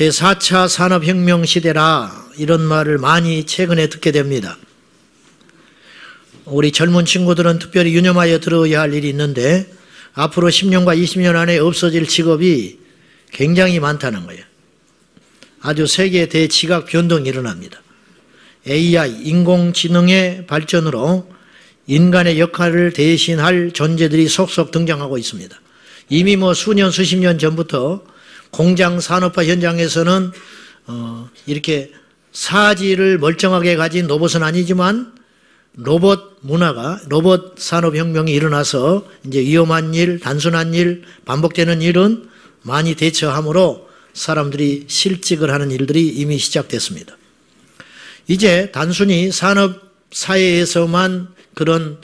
제4차 산업혁명 시대라 이런 말을 많이 최근에 듣게 됩니다. 우리 젊은 친구들은 특별히 유념하여 들어야 할 일이 있는데 앞으로 10년과 20년 안에 없어질 직업이 굉장히 많다는 거예요. 아주 세계 대지각 변동이 일어납니다. AI, 인공지능의 발전으로 인간의 역할을 대신할 존재들이 속속 등장하고 있습니다. 이미 수년, 수십 년 전부터 공장 산업화 현장에서는 이렇게 사지를 멀쩡하게 가진 로봇은 아니지만 로봇 문화가, 로봇 산업혁명이 일어나서 이제 위험한 일, 단순한 일, 반복되는 일은 많이 대처함으로 사람들이 실직을 하는 일들이 이미 시작됐습니다. 이제 단순히 산업 사회에서만 그런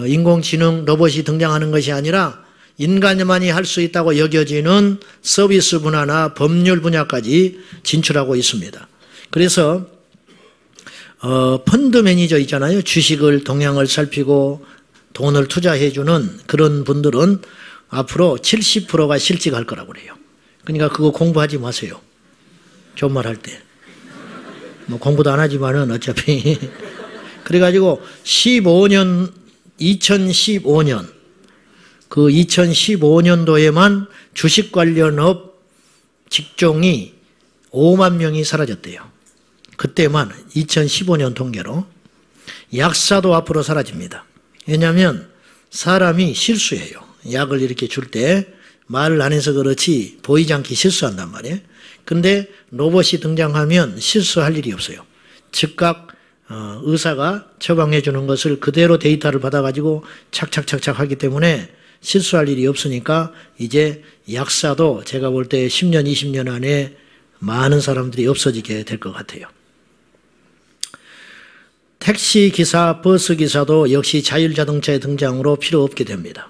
인공지능 로봇이 등장하는 것이 아니라 인간만이 할 수 있다고 여겨지는 서비스 분야나 법률 분야까지 진출하고 있습니다. 그래서 펀드 매니저 있잖아요. 주식을 동향을 살피고 돈을 투자해주는 그런 분들은 앞으로 70%가 실직할 거라고 그래요. 그러니까 그거 공부하지 마세요. 좋은 말 할 때. 공부도 안 하지만은 어차피. 그래가지고 2015년, 그 2015년도에만 주식 관련 업 직종이 5만 명이 사라졌대요. 그때만 2015년 통계로. 약사도 앞으로 사라집니다. 왜냐하면 사람이 실수해요. 약을 이렇게 줄 때 말을 안 해서 그렇지 보이지 않게 실수한단 말이에요. 근데 로봇이 등장하면 실수할 일이 없어요. 즉각 의사가 처방해 주는 것을 그대로 데이터를 받아가지고 착착착착 하기 때문에 실수할 일이 없으니까 이제 약사도 제가 볼 때 10년, 20년 안에 많은 사람들이 없어지게 될 것 같아요. 택시기사, 버스기사도 역시 자율자동차의 등장으로 필요 없게 됩니다.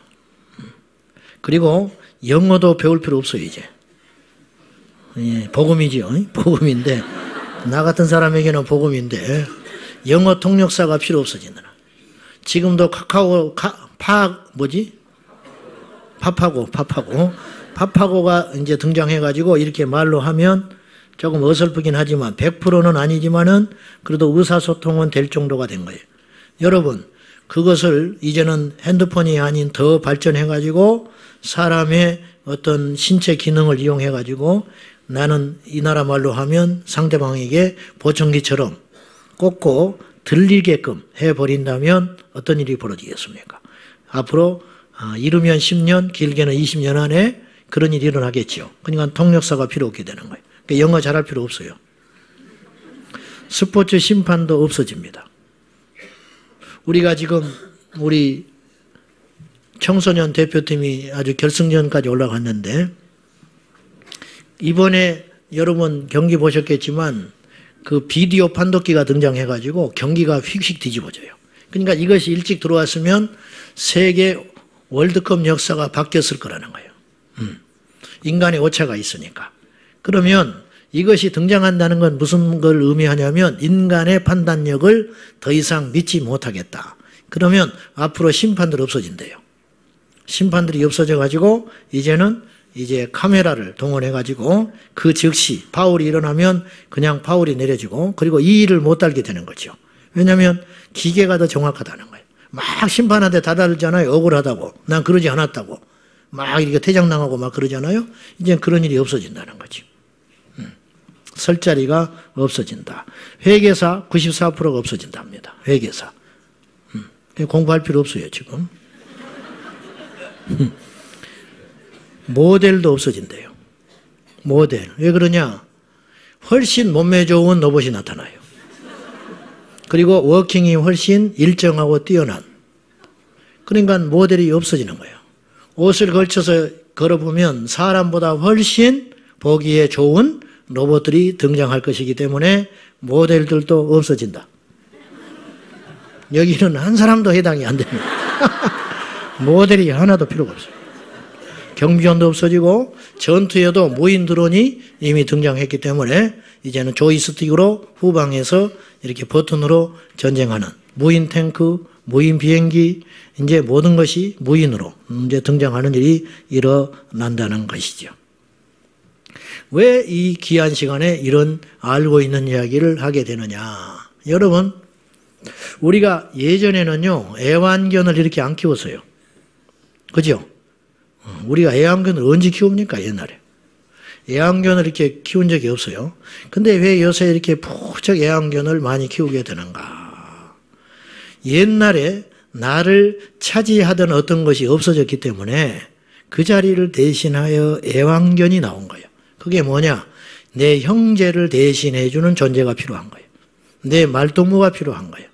그리고 영어도 배울 필요 없어요, 이제. 예, 복음이죠. 복음인데, 나 같은 사람에게는 복음인데, 영어 통역사가 필요 없어진다. 지금도 파파고가 이제 등장해가지고 이렇게 말로 하면 조금 어설프긴 하지만 100%는 아니지만은 그래도 의사소통은 될 정도가 된 거예요. 여러분, 그것을 이제는 핸드폰이 아닌 더 발전해가지고 사람의 어떤 신체 기능을 이용해가지고 나는 이 나라 말로 하면 상대방에게 보청기처럼 꽂고 들리게끔 해버린다면 어떤 일이 벌어지겠습니까? 앞으로 이르면 10년, 길게는 20년 안에 그런 일이 일어나겠죠. 그러니까 통역사가 필요 없게 되는 거예요. 그러니까 영어 잘할 필요 없어요. 스포츠 심판도 없어집니다. 우리가 지금 우리 청소년 대표팀이 아주 결승전까지 올라갔는데 이번에 여러분 경기 보셨겠지만 그 비디오 판독기가 등장해가지고 경기가 휙휙 뒤집어져요. 그러니까 이것이 일찍 들어왔으면 세계 월드컵 역사가 바뀌었을 거라는 거예요. 인간의 오차가 있으니까. 그러면 이것이 등장한다는 건 무슨 걸 의미하냐면 인간의 판단력을 더 이상 믿지 못하겠다. 그러면 앞으로 심판들 없어진대요. 심판들이 없어져가지고 이제는 이제 카메라를 동원해가지고 그 즉시 파울이 일어나면 그냥 파울이 내려지고 그리고 이 일을 못 달게 되는 거죠. 왜냐하면 기계가 더 정확하다는 거예요. 막 심판한테 다다르잖아요. 억울하다고. 난 그러지 않았다고. 막 이렇게 퇴장당하고 막 그러잖아요. 이제 그런 일이 없어진다는 거지. 설 자리가 없어진다. 회계사 94%가 없어진답니다. 회계사. 공부할 필요 없어요, 지금. 모델도 없어진대요. 모델. 왜 그러냐? 훨씬 몸매 좋은 로봇이 나타나요. 그리고 워킹이 훨씬 일정하고 뛰어난. 그러니까 모델이 없어지는 거예요. 옷을 걸쳐서 걸어보면 사람보다 훨씬 보기에 좋은 로봇들이 등장할 것이기 때문에 모델들도 없어진다. 여기는 한 사람도 해당이 안 됩니다. 모델이 하나도 필요가 없어요. 경비원도 없어지고 전투에도 무인 드론이 이미 등장했기 때문에 이제는 조이스틱으로 후방에서 이렇게 버튼으로 전쟁하는 무인 탱크, 무인 비행기, 이제 모든 것이 무인으로 이제 등장하는 일이 일어난다는 것이죠. 왜 이 귀한 시간에 이런 알고 있는 이야기를 하게 되느냐. 여러분, 우리가 예전에는요, 애완견을 이렇게 안 키웠어요. 그죠? 우리가 애완견을 언제 키웁니까, 옛날에? 애완견을 이렇게 키운 적이 없어요. 근데 왜 요새 이렇게 부쩍 애완견을 많이 키우게 되는가? 옛날에 나를 차지하던 어떤 것이 없어졌기 때문에 그 자리를 대신하여 애완견이 나온 거예요. 그게 뭐냐? 내 형제를 대신해주는 존재가 필요한 거예요. 내 말동무가 필요한 거예요.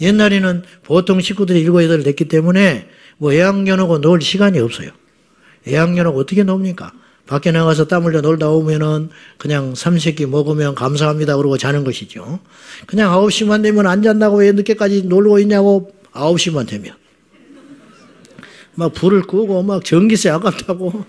옛날에는 보통 식구들이 7, 8 됐기 때문에 뭐 애완견하고 놀 시간이 없어요. 애완견하고 어떻게 놉니까? 밖에 나가서 땀 흘려 놀다 오면은 그냥 삼시세끼 먹으면 감사합니다 그러고 자는 것이죠. 그냥 9시만 되면 안 잔다고 왜 늦게까지 놀고 있냐고 9시만 되면. 막 불을 끄고 막 전기세 아깝다고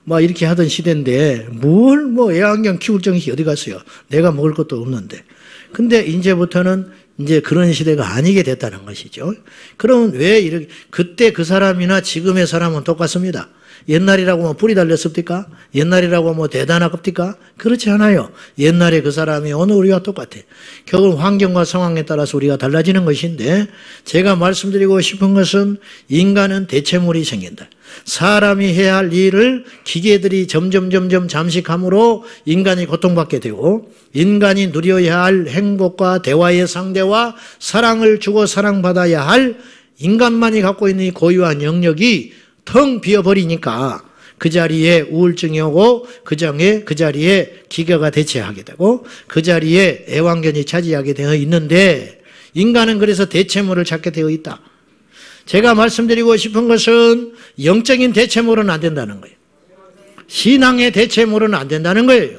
막 이렇게 하던 시대인데 뭘 뭐 애완견 키울 정신이 어디 갔어요. 내가 먹을 것도 없는데. 근데 이제부터는 이제 그런 시대가 아니게 됐다는 것이죠. 그럼 왜 이렇게, 그때 그 사람이나 지금의 사람은 똑같습니다. 옛날이라고 뭐 뿌리 달렸습니까? 옛날이라고 뭐 대단하겁니까? 그렇지 않아요. 옛날에 그 사람이 오늘 우리와 똑같아. 결국 환경과 상황에 따라서 우리가 달라지는 것인데, 제가 말씀드리고 싶은 것은 인간은 대체물이 생긴다. 사람이 해야 할 일을 기계들이 점점 잠식함으로 인간이 고통받게 되고, 인간이 누려야 할 행복과 대화의 상대와 사랑을 주고 사랑받아야 할 인간만이 갖고 있는 이 고유한 영역이 텅 비어버리니까 그 자리에 우울증이 오고 그 자리에 기계가 대체하게 되고 그 자리에 애완견이 차지하게 되어 있는데, 인간은 그래서 대체물을 찾게 되어 있다. 제가 말씀드리고 싶은 것은 영적인 대체물은 안 된다는 거예요. 신앙의 대체물은 안 된다는 거예요.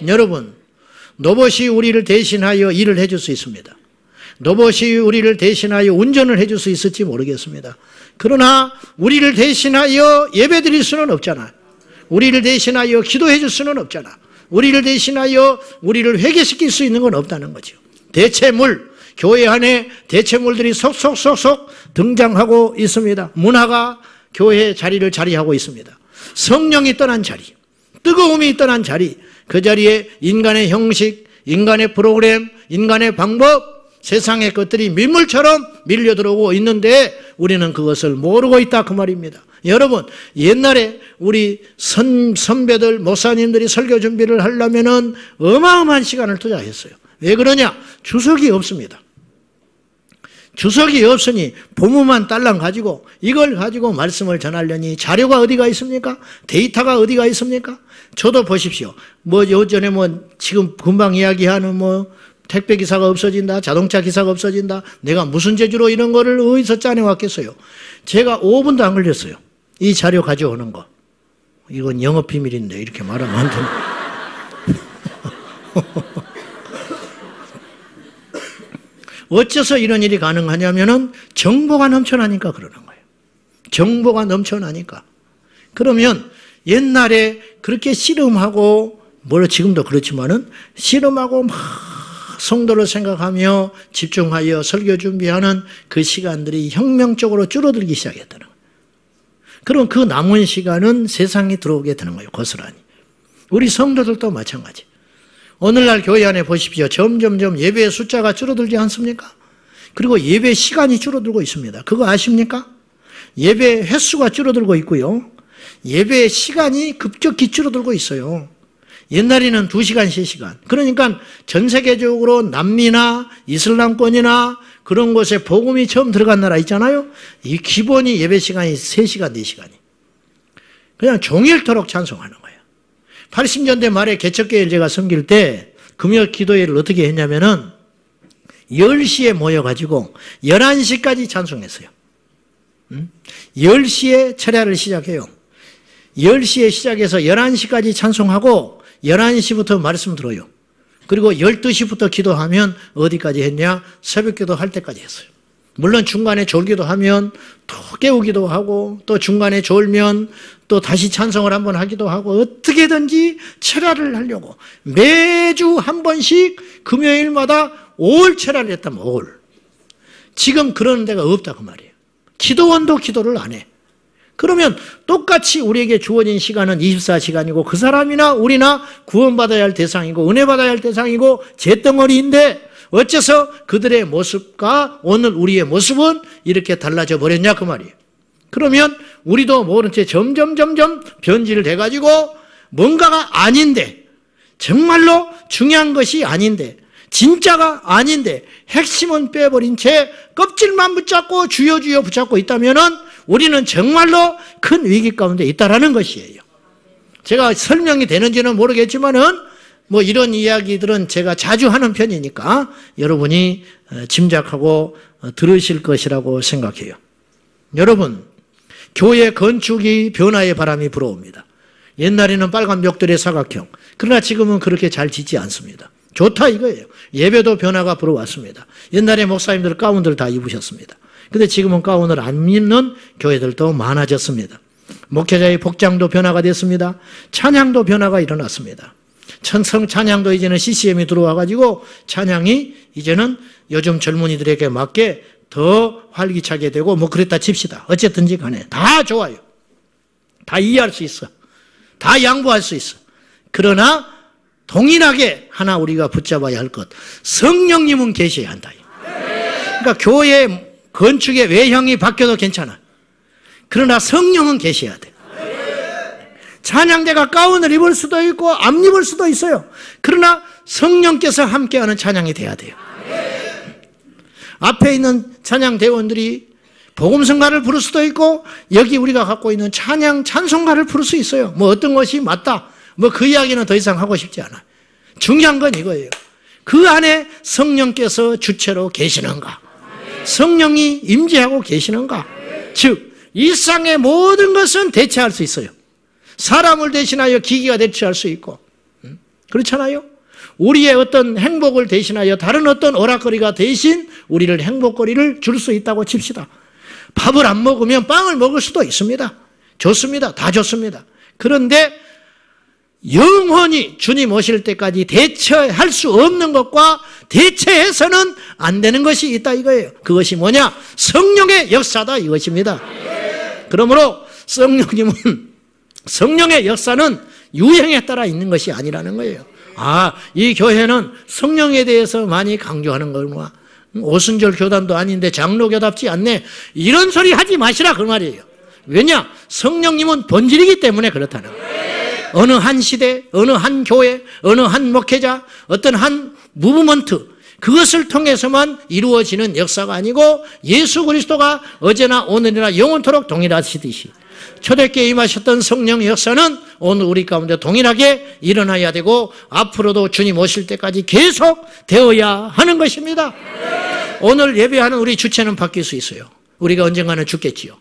여러분, 로봇이 우리를 대신하여 일을 해줄 수 있습니다. 로봇이 우리를 대신하여 운전을 해줄 수 있을지 모르겠습니다. 그러나 우리를 대신하여 예배드릴 수는 없잖아. 우리를 대신하여 기도해 줄 수는 없잖아. 우리를 대신하여 우리를 회개시킬 수 있는 건 없다는 거죠. 대체물, 교회 안에 대체물들이 속속속속 등장하고 있습니다. 문화가 교회의 자리를 자리하고 있습니다. 성령이 떠난 자리, 뜨거움이 떠난 자리, 그 자리에 인간의 형식, 인간의 프로그램, 인간의 방법, 세상의 것들이 밀물처럼 밀려들어오고 있는데 우리는 그것을 모르고 있다 그 말입니다. 여러분, 옛날에 우리 선배들, 목사님들이 설교 준비를 하려면은 어마어마한 시간을 투자했어요. 왜 그러냐? 주석이 없습니다. 주석이 없으니 본문만 딸랑 가지고 이걸 가지고 말씀을 전하려니 자료가 어디가 있습니까? 데이터가 어디가 있습니까? 저도 보십시오. 뭐 요전에 뭐 지금 금방 이야기하는 뭐 택배 기사가 없어진다, 자동차 기사가 없어진다, 내가 무슨 재주로 이런 거를 어디서 짜내왔겠어요? 제가 5분도 안 걸렸어요. 이 자료 가져오는 거. 이건 영업 비밀인데 이렇게 말하면 안 된다. 어째서 이런 일이 가능하냐면은 정보가 넘쳐나니까 그러는 거예요. 정보가 넘쳐나니까. 그러면 옛날에 그렇게 씨름하고, 물론 지금도 그렇지만은 씨름하고 막 성도를 생각하며 집중하여 설교 준비하는 그 시간들이 혁명적으로 줄어들기 시작했다는 거예요. 그럼 그 남은 시간은 세상에 들어오게 되는 거예요. 고스란히. 우리 성도들도 마찬가지. 오늘날 교회 안에 보십시오. 점점점 예배의 숫자가 줄어들지 않습니까? 그리고 예배 시간이 줄어들고 있습니다. 그거 아십니까? 예배 횟수가 줄어들고 있고요. 예배 시간이 급격히 줄어들고 있어요. 옛날에는 2시간, 3시간. 그러니까 전 세계적으로 남미나 이슬람권이나 그런 곳에 복음이 처음 들어간 나라 있잖아요. 이 기본이 예배 시간이 3시간, 4시간이. 그냥 종일토록 찬송하는 거예요. 80년대 말에 개척교회를 제가 섬길 때 금요 기도회를 어떻게 했냐면은 10시에 모여가지고 11시까지 찬송했어요. 10시에 철야를 시작해요. 10시에 시작해서 11시까지 찬송하고 11시부터 말씀 들어요. 그리고 12시부터 기도하면 어디까지 했냐? 새벽 기도 할 때까지 했어요. 물론 중간에 졸기도 하면 또 깨우기도 하고 또 중간에 졸면 또 다시 찬송을 한번 하기도 하고 어떻게든지 철야를 하려고 매주 한 번씩 금요일마다 5월 철야를 했다면 5월. 지금 그런 데가 없다 그 말이에요. 기도원도 기도를 안 해. 그러면 똑같이 우리에게 주어진 시간은 24시간이고 그 사람이나 우리나 구원받아야 할 대상이고 은혜 받아야 할 대상이고 잿덩어리인데 어째서 그들의 모습과 오늘 우리의 모습은 이렇게 달라져 버렸냐 그 말이에요. 그러면 우리도 모른 채 점점 변질을 돼가지고 뭔가가 아닌데 정말로 중요한 것이 아닌데 진짜가 아닌데 핵심은 빼버린 채 껍질만 붙잡고 주여 붙잡고 있다면은 우리는 정말로 큰 위기 가운데 있다라는 것이에요. 제가 설명이 되는지는 모르겠지만은 뭐 이런 이야기들은 제가 자주 하는 편이니까 여러분이 짐작하고 들으실 것이라고 생각해요. 여러분, 교회 건축이 변화의 바람이 불어옵니다. 옛날에는 빨간 벽돌의 사각형. 그러나 지금은 그렇게 잘 짓지 않습니다. 좋다 이거예요. 예배도 변화가 불어왔습니다. 옛날에 목사님들 가운들 다 입으셨습니다. 근데 지금은 가운을 안 입는 교회들도 많아졌습니다. 목회자의 복장도 변화가 됐습니다. 찬양도 변화가 일어났습니다. 천성 찬양도 이제는 CCM이 들어와가지고 찬양이 이제는 요즘 젊은이들에게 맞게 더 활기차게 되고 뭐 그랬다 칩시다. 어쨌든지 간에 다 좋아요. 다 이해할 수 있어. 다 양보할 수 있어. 그러나 동일하게 하나 우리가 붙잡아야 할 것. 성령님은 계셔야 한다. 그러니까 교회 건축의 외형이 바뀌어도 괜찮아. 그러나 성령은 계셔야 돼. 찬양대가 가운을 입을 수도 있고 안 입을 수도 있어요. 그러나 성령께서 함께하는 찬양이 돼야 돼요. 앞에 있는 찬양대원들이 복음성가를 부를 수도 있고 여기 우리가 갖고 있는 찬송가를 부를 수 있어요. 뭐 어떤 것이 맞다. 뭐 그 이야기는 더 이상 하고 싶지 않아요. 중요한 건 이거예요. 그 안에 성령께서 주체로 계시는가? 성령이 임재하고 계시는가? 즉 일상의 모든 것은 대체할 수 있어요. 사람을 대신하여 기계가 대체할 수 있고 그렇잖아요. 우리의 어떤 행복을 대신하여 다른 어떤 오락거리가 대신 우리를 행복거리를 줄 수 있다고 칩시다. 밥을 안 먹으면 빵을 먹을 수도 있습니다. 좋습니다. 다 좋습니다. 그런데 영원히 주님 오실 때까지 대체할 수 없는 것과 대체해서는 안 되는 것이 있다 이거예요. 그것이 뭐냐? 성령의 역사다 이것입니다. 그러므로 성령의 역사는 유행에 따라 있는 것이 아니라는 거예요. 아, 이 교회는 성령에 대해서 많이 강조하는 거구나. 오순절 교단도 아닌데 장로교답지 않네. 이런 소리 하지 마시라 그 말이에요. 왜냐? 성령님은 본질이기 때문에 그렇다는 거예요. 어느 한 시대, 어느 한 교회, 어느 한 목회자, 어떤 한 무브먼트 그것을 통해서만 이루어지는 역사가 아니고 예수 그리스도가 어제나 오늘이나 영원토록 동일하시듯이 초대교회에 임하셨던 성령의 역사는 오늘 우리 가운데 동일하게 일어나야 되고 앞으로도 주님 오실 때까지 계속 되어야 하는 것입니다. 오늘 예배하는 우리 주체는 바뀔 수 있어요. 우리가 언젠가는 죽겠지요.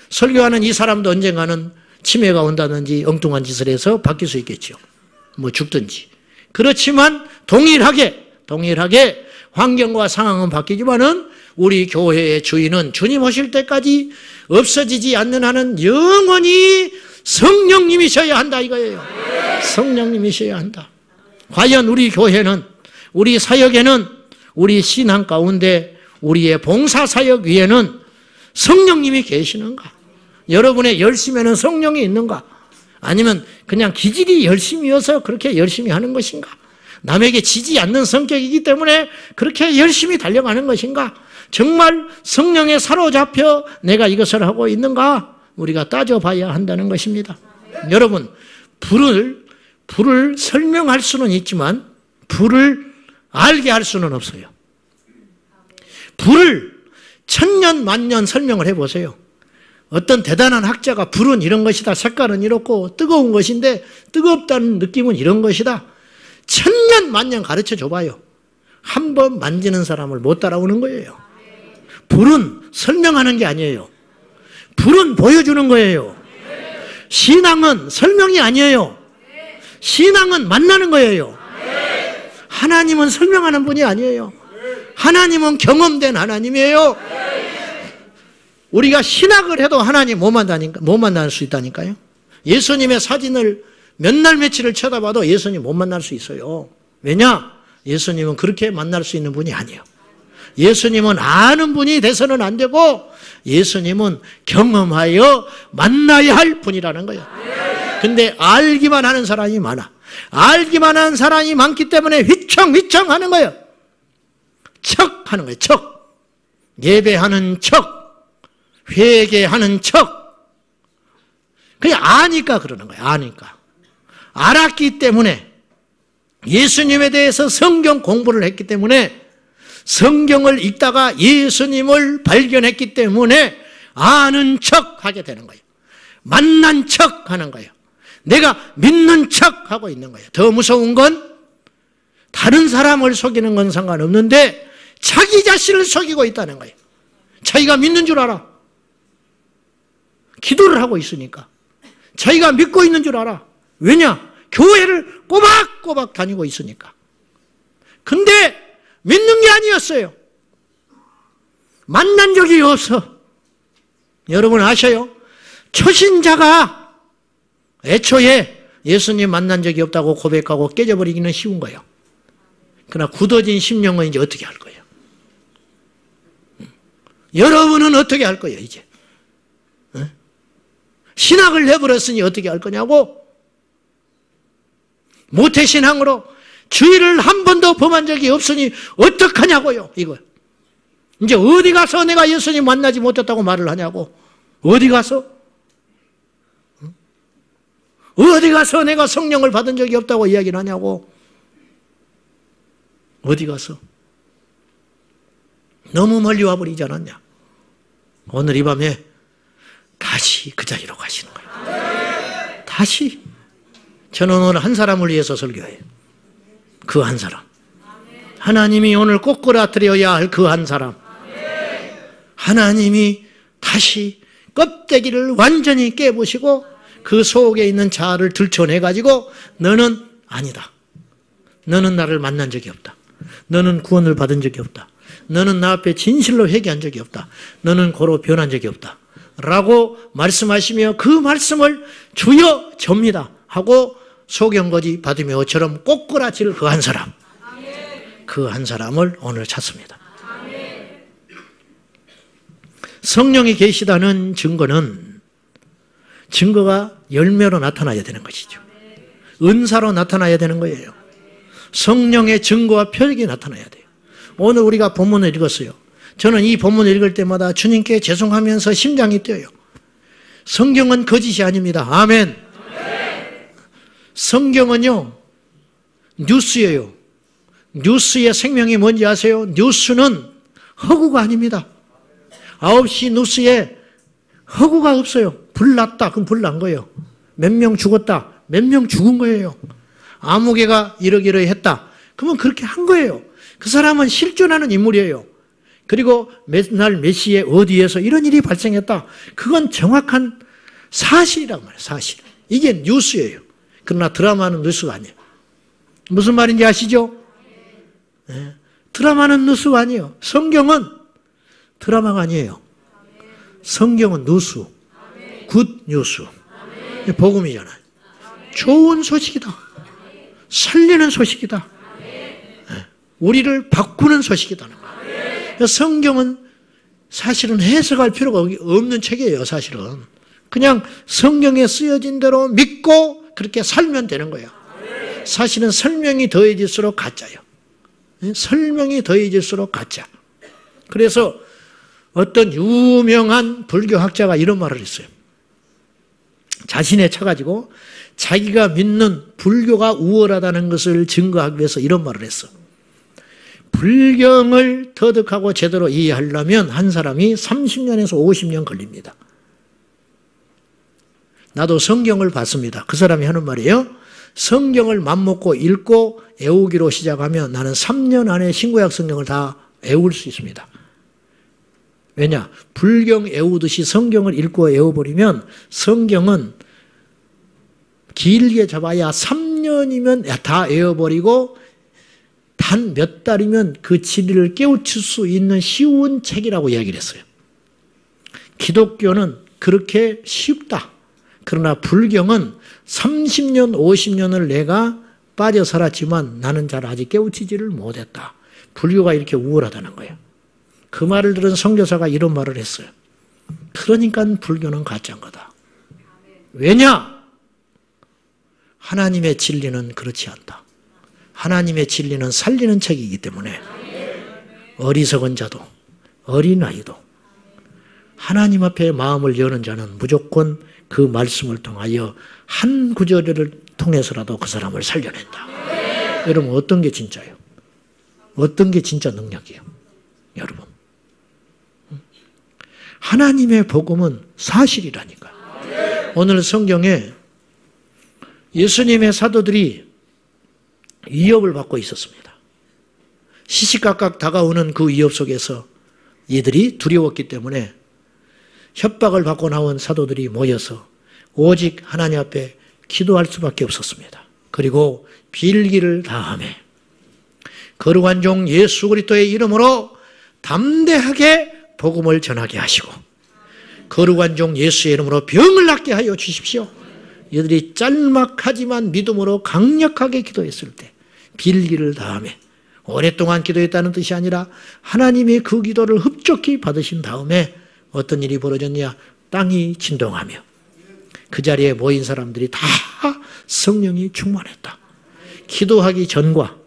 설교하는 이 사람도 언젠가는 치매가 온다든지 엉뚱한 짓을 해서 바뀔 수 있겠죠. 뭐 죽든지. 그렇지만 동일하게 환경과 상황은 바뀌지만은 우리 교회의 주인은 주님 오실 때까지 없어지지 않는 한은 영원히 성령님이셔야 한다 이거예요. 성령님이셔야 한다. 과연 우리 교회는 우리 사역에는 우리 신앙 가운데 우리의 봉사사역 위에는 성령님이 계시는가? 여러분의 열심에는 성령이 있는가? 아니면 그냥 기질이 열심이어서 그렇게 열심히 하는 것인가? 남에게 지지 않는 성격이기 때문에 그렇게 열심히 달려가는 것인가? 정말 성령에 사로잡혀 내가 이것을 하고 있는가? 우리가 따져봐야 한다는 것입니다. 여러분, 불을 설명할 수는 있지만 불을 알게 할 수는 없어요. 불을 천년 만년 설명을 해보세요. 어떤 대단한 학자가 불은 이런 것이다. 색깔은 이렇고 뜨거운 것인데 뜨겁다는 느낌은 이런 것이다. 천년 만년 가르쳐 줘봐요. 한 번 만지는 사람을 못 따라오는 거예요. 불은 설명하는 게 아니에요. 불은 보여주는 거예요. 신앙은 설명이 아니에요. 신앙은 만나는 거예요. 하나님은 설명하는 분이 아니에요. 하나님은 경험된 하나님이에요. 우리가 신학을 해도 하나님 못 만날 수 있다니까요. 예수님의 사진을 몇 날 며칠을 쳐다봐도 예수님 못 만날 수 있어요. 왜냐? 예수님은 그렇게 만날 수 있는 분이 아니에요. 예수님은 아는 분이 돼서는 안 되고 예수님은 경험하여 만나야 할 분이라는 거예요. 근데 알기만 하는 사람이 많아. 알기만 하는 사람이 많기 때문에 휘청휘청 하는 거예요. 척 하는 거예요. 척. 예배하는 척. 회개하는 척. 그냥 아니까 그러는 거예요. 아니까. 알았기 때문에, 예수님에 대해서 성경 공부를 했기 때문에, 성경을 읽다가 예수님을 발견했기 때문에 아는 척 하게 되는 거예요. 만난 척 하는 거예요. 내가 믿는 척 하고 있는 거예요. 더 무서운 건 다른 사람을 속이는 건 상관없는데 자기 자신을 속이고 있다는 거예요. 자기가 믿는 줄 알아. 기도를 하고 있으니까. 자기가 믿고 있는 줄 알아. 왜냐? 교회를 꼬박꼬박 다니고 있으니까. 근데 믿는 게 아니었어요. 만난 적이 없어. 여러분 아셔요? 초신자가 애초에 예수님 만난 적이 없다고 고백하고 깨져버리기는 쉬운 거예요. 그러나 굳어진 심령은 이제 어떻게 할 거예요? 여러분은 어떻게 할 거예요, 이제? 신학을 내버렸으니 어떻게 할 거냐고? 모태신앙으로 주의를 한 번도 범한 적이 없으니 어떡하냐고요, 이거. 이제 어디 가서 내가 예수님 만나지 못했다고 말을 하냐고. 어디 가서? 어디 가서 내가 성령을 받은 적이 없다고 이야기를 하냐고. 어디 가서? 너무 멀리 와버리지 않았냐. 오늘 이 밤에 다시 그 자리로 가시는 거예요. 다시. 저는 오늘 한 사람을 위해서 설교해요. 그 한 사람. 하나님이 오늘 꼭 끌어들여야 할 그 한 사람. 하나님이 다시 껍데기를 완전히 깨부시고 그 속에 있는 자아를 들춰내가지고 너는 아니다. 너는 나를 만난 적이 없다. 너는 구원을 받은 적이 없다. 너는 나 앞에 진실로 회개한 적이 없다. 너는 고로 변한 적이 없다. 라고 말씀하시며 그 말씀을 주여 접니다 하고 소경거지 바디메오처럼 꼬꾸라질 그 한 사람. 그 한 사람을 오늘 찾습니다. 성령이 계시다는 증거가 열매로 나타나야 되는 것이죠. 은사로 나타나야 되는 거예요. 성령의 증거와 표적이 나타나야 돼요. 오늘 우리가 본문을 읽었어요. 저는 이 본문을 읽을 때마다 주님께 죄송하면서 심장이 뛰어요. 성경은 거짓이 아닙니다. 아멘. 성경은요, 뉴스예요. 뉴스의 생명이 뭔지 아세요? 뉴스는 허구가 아닙니다. 9시 뉴스에 허구가 없어요. 불났다, 그럼 불난 거예요. 몇 명 죽었다, 몇 명 죽은 거예요. 아무개가 이러기를 했다, 그러면 그렇게 한 거예요. 그 사람은 실존하는 인물이에요. 그리고 몇 날 몇 시에 어디에서 이런 일이 발생했다, 그건 정확한 사실이란 말이에요. 사실. 이게 뉴스예요. 그러나 드라마는 뉴스가 아니에요. 무슨 말인지 아시죠? 네. 드라마는 뉴스가 아니에요. 성경은 드라마가 아니에요. 성경은 뉴스, 굿 뉴스. 복음이잖아요. 좋은 소식이다. 살리는 소식이다. 우리를 바꾸는 소식이다. 성경은 사실은 해석할 필요가 없는 책이에요. 사실은 그냥 성경에 쓰여진 대로 믿고 그렇게 살면 되는 거예요. 사실은 설명이 더해질수록 가짜예요. 설명이 더해질수록 가짜. 그래서 어떤 유명한 불교학자가 이런 말을 했어요. 자신에 쳐가지고 자기가 믿는 불교가 우월하다는 것을 증거하기 위해서 이런 말을 했어. 불경을 터득하고 제대로 이해하려면 한 사람이 30년에서 50년 걸립니다. 나도 성경을 봤습니다. 그 사람이 하는 말이에요. 성경을 맘먹고 읽고 애우기로 시작하면 나는 3년 안에 신구약 성경을 다 애울 수 있습니다. 왜냐? 불경 애우듯이 성경을 읽고 애워버리면 성경은 길게 잡아야 3년이면 다 애워버리고 단 몇 달이면 그 진리를 깨우칠 수 있는 쉬운 책이라고 이야기를 했어요. 기독교는 그렇게 쉽다. 그러나 불경은 30년, 50년을 내가 빠져 살았지만 나는 잘 아직 깨우치지를 못했다. 불교가 이렇게 우월하다는 거예요. 그 말을 들은 선교사가 이런 말을 했어요. 그러니까 불교는 가짜인 거다. 왜냐? 하나님의 진리는 그렇지 않다. 하나님의 진리는 살리는 책이기 때문에 어리석은 자도 어린아이도 하나님 앞에 마음을 여는 자는 무조건 그 말씀을 통하여 한 구절을 통해서라도 그 사람을 살려낸다. 여러분, 어떤 게 진짜예요? 어떤 게 진짜 능력이에요? 여러분, 하나님의 복음은 사실이라니까요. 오늘 성경에 예수님의 사도들이 위협을 받고 있었습니다. 시시각각 다가오는 그 위협 속에서 이들이 두려웠기 때문에 협박을 받고 나온 사도들이 모여서 오직 하나님 앞에 기도할 수밖에 없었습니다. 그리고 빌기를 다하며 거룩한 종 예수 그리스도의 이름으로 담대하게 복음을 전하게 하시고 거룩한 종 예수의 이름으로 병을 낫게 하여 주십시오. 이들이 짤막하지만 믿음으로 강력하게 기도했을 때 빌기를 다하며 오랫동안 기도했다는 뜻이 아니라 하나님이 그 기도를 흡족히 받으신 다음에 어떤 일이 벌어졌냐? 땅이 진동하며 그 자리에 모인 사람들이 다 성령이 충만했다. 기도하기 전과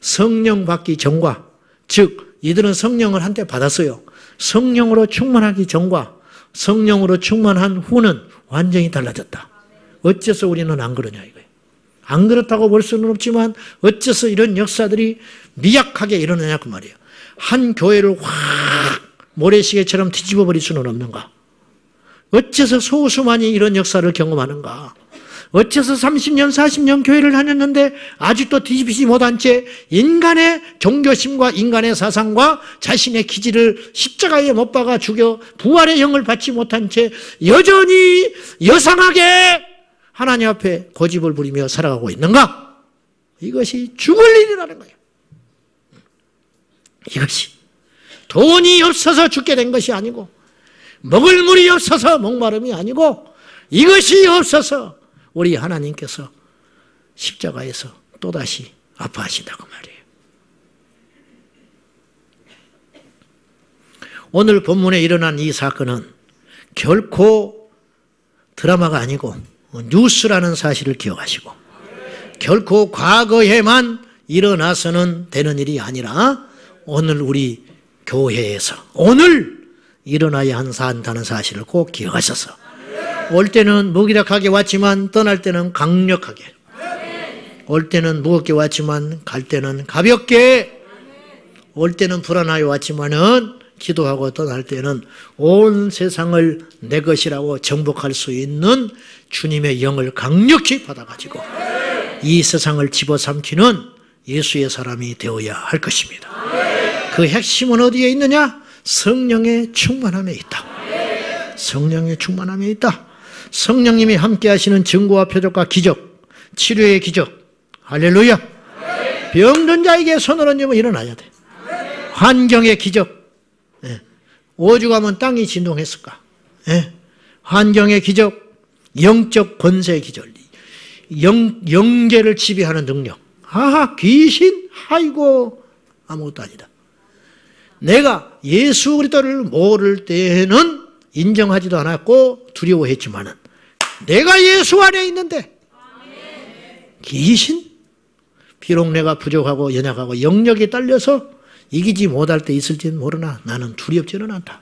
성령 받기 전과, 즉 이들은 성령을 한때 받았어요. 성령으로 충만하기 전과 성령으로 충만한 후는 완전히 달라졌다. 어째서 우리는 안 그러냐 이거예요. 안 그렇다고 볼 수는 없지만 어째서 이런 역사들이 미약하게 일어나냐 그 말이에요. 한 교회를 확 모래시계처럼 뒤집어 버릴 수는 없는가? 어째서 소수만이 이런 역사를 경험하는가? 어째서 30년, 40년 교회를 다녔는데 아직도 뒤집히지 못한 채 인간의 종교심과 인간의 사상과 자신의 기질을 십자가에 못 박아 죽여 부활의 영을 받지 못한 채 여전히 여상하게 하나님 앞에 고집을 부리며 살아가고 있는가? 이것이 죽을 일이라는 거예요. 이것이 돈이 없어서 죽게 된 것이 아니고 먹을 물이 없어서 목마름이 아니고 이것이 없어서 우리 하나님께서 십자가에서 또다시 아파하신다고 말이에요. 오늘 본문에 일어난 이 사건은 결코 드라마가 아니고 뉴스라는 사실을 기억하시고 결코 과거에만 일어나서는 되는 일이 아니라 오늘 우리 교회에서 오늘 일어나야 한다는 사실을 꼭 기억하셔서 올 때는 무기력하게 왔지만 떠날 때는 강력하게, 올 때는 무겁게 왔지만 갈 때는 가볍게, 올 때는 불안하게 왔지만은 기도하고 떠날 때는 온 세상을 내 것이라고 정복할 수 있는 주님의 영을 강력히 받아가지고 이 세상을 집어삼키는 예수의 사람이 되어야 할 것입니다. 그 핵심은 어디에 있느냐? 성령의 충만함에 있다. 성령의 충만함에 있다. 성령님이 함께 하시는 증거와 표적과 기적, 치료의 기적, 할렐루야. 병든 자에게 손을 얹으면 일어나야 돼. 환경의 기적. 오죽하면 땅이 진동했을까? 환경의 기적, 영적 권세의 기적, 영계를 지배하는 능력. 아하, 귀신? 아이고, 아무것도 아니다. 내가 예수 그리스도를 모를 때는 인정하지도 않았고 두려워했지만은 내가 예수 안에 있는데 귀신? 비록 내가 부족하고 연약하고 영역이 딸려서 이기지 못할 때 있을지는 모르나 나는 두렵지는 않다.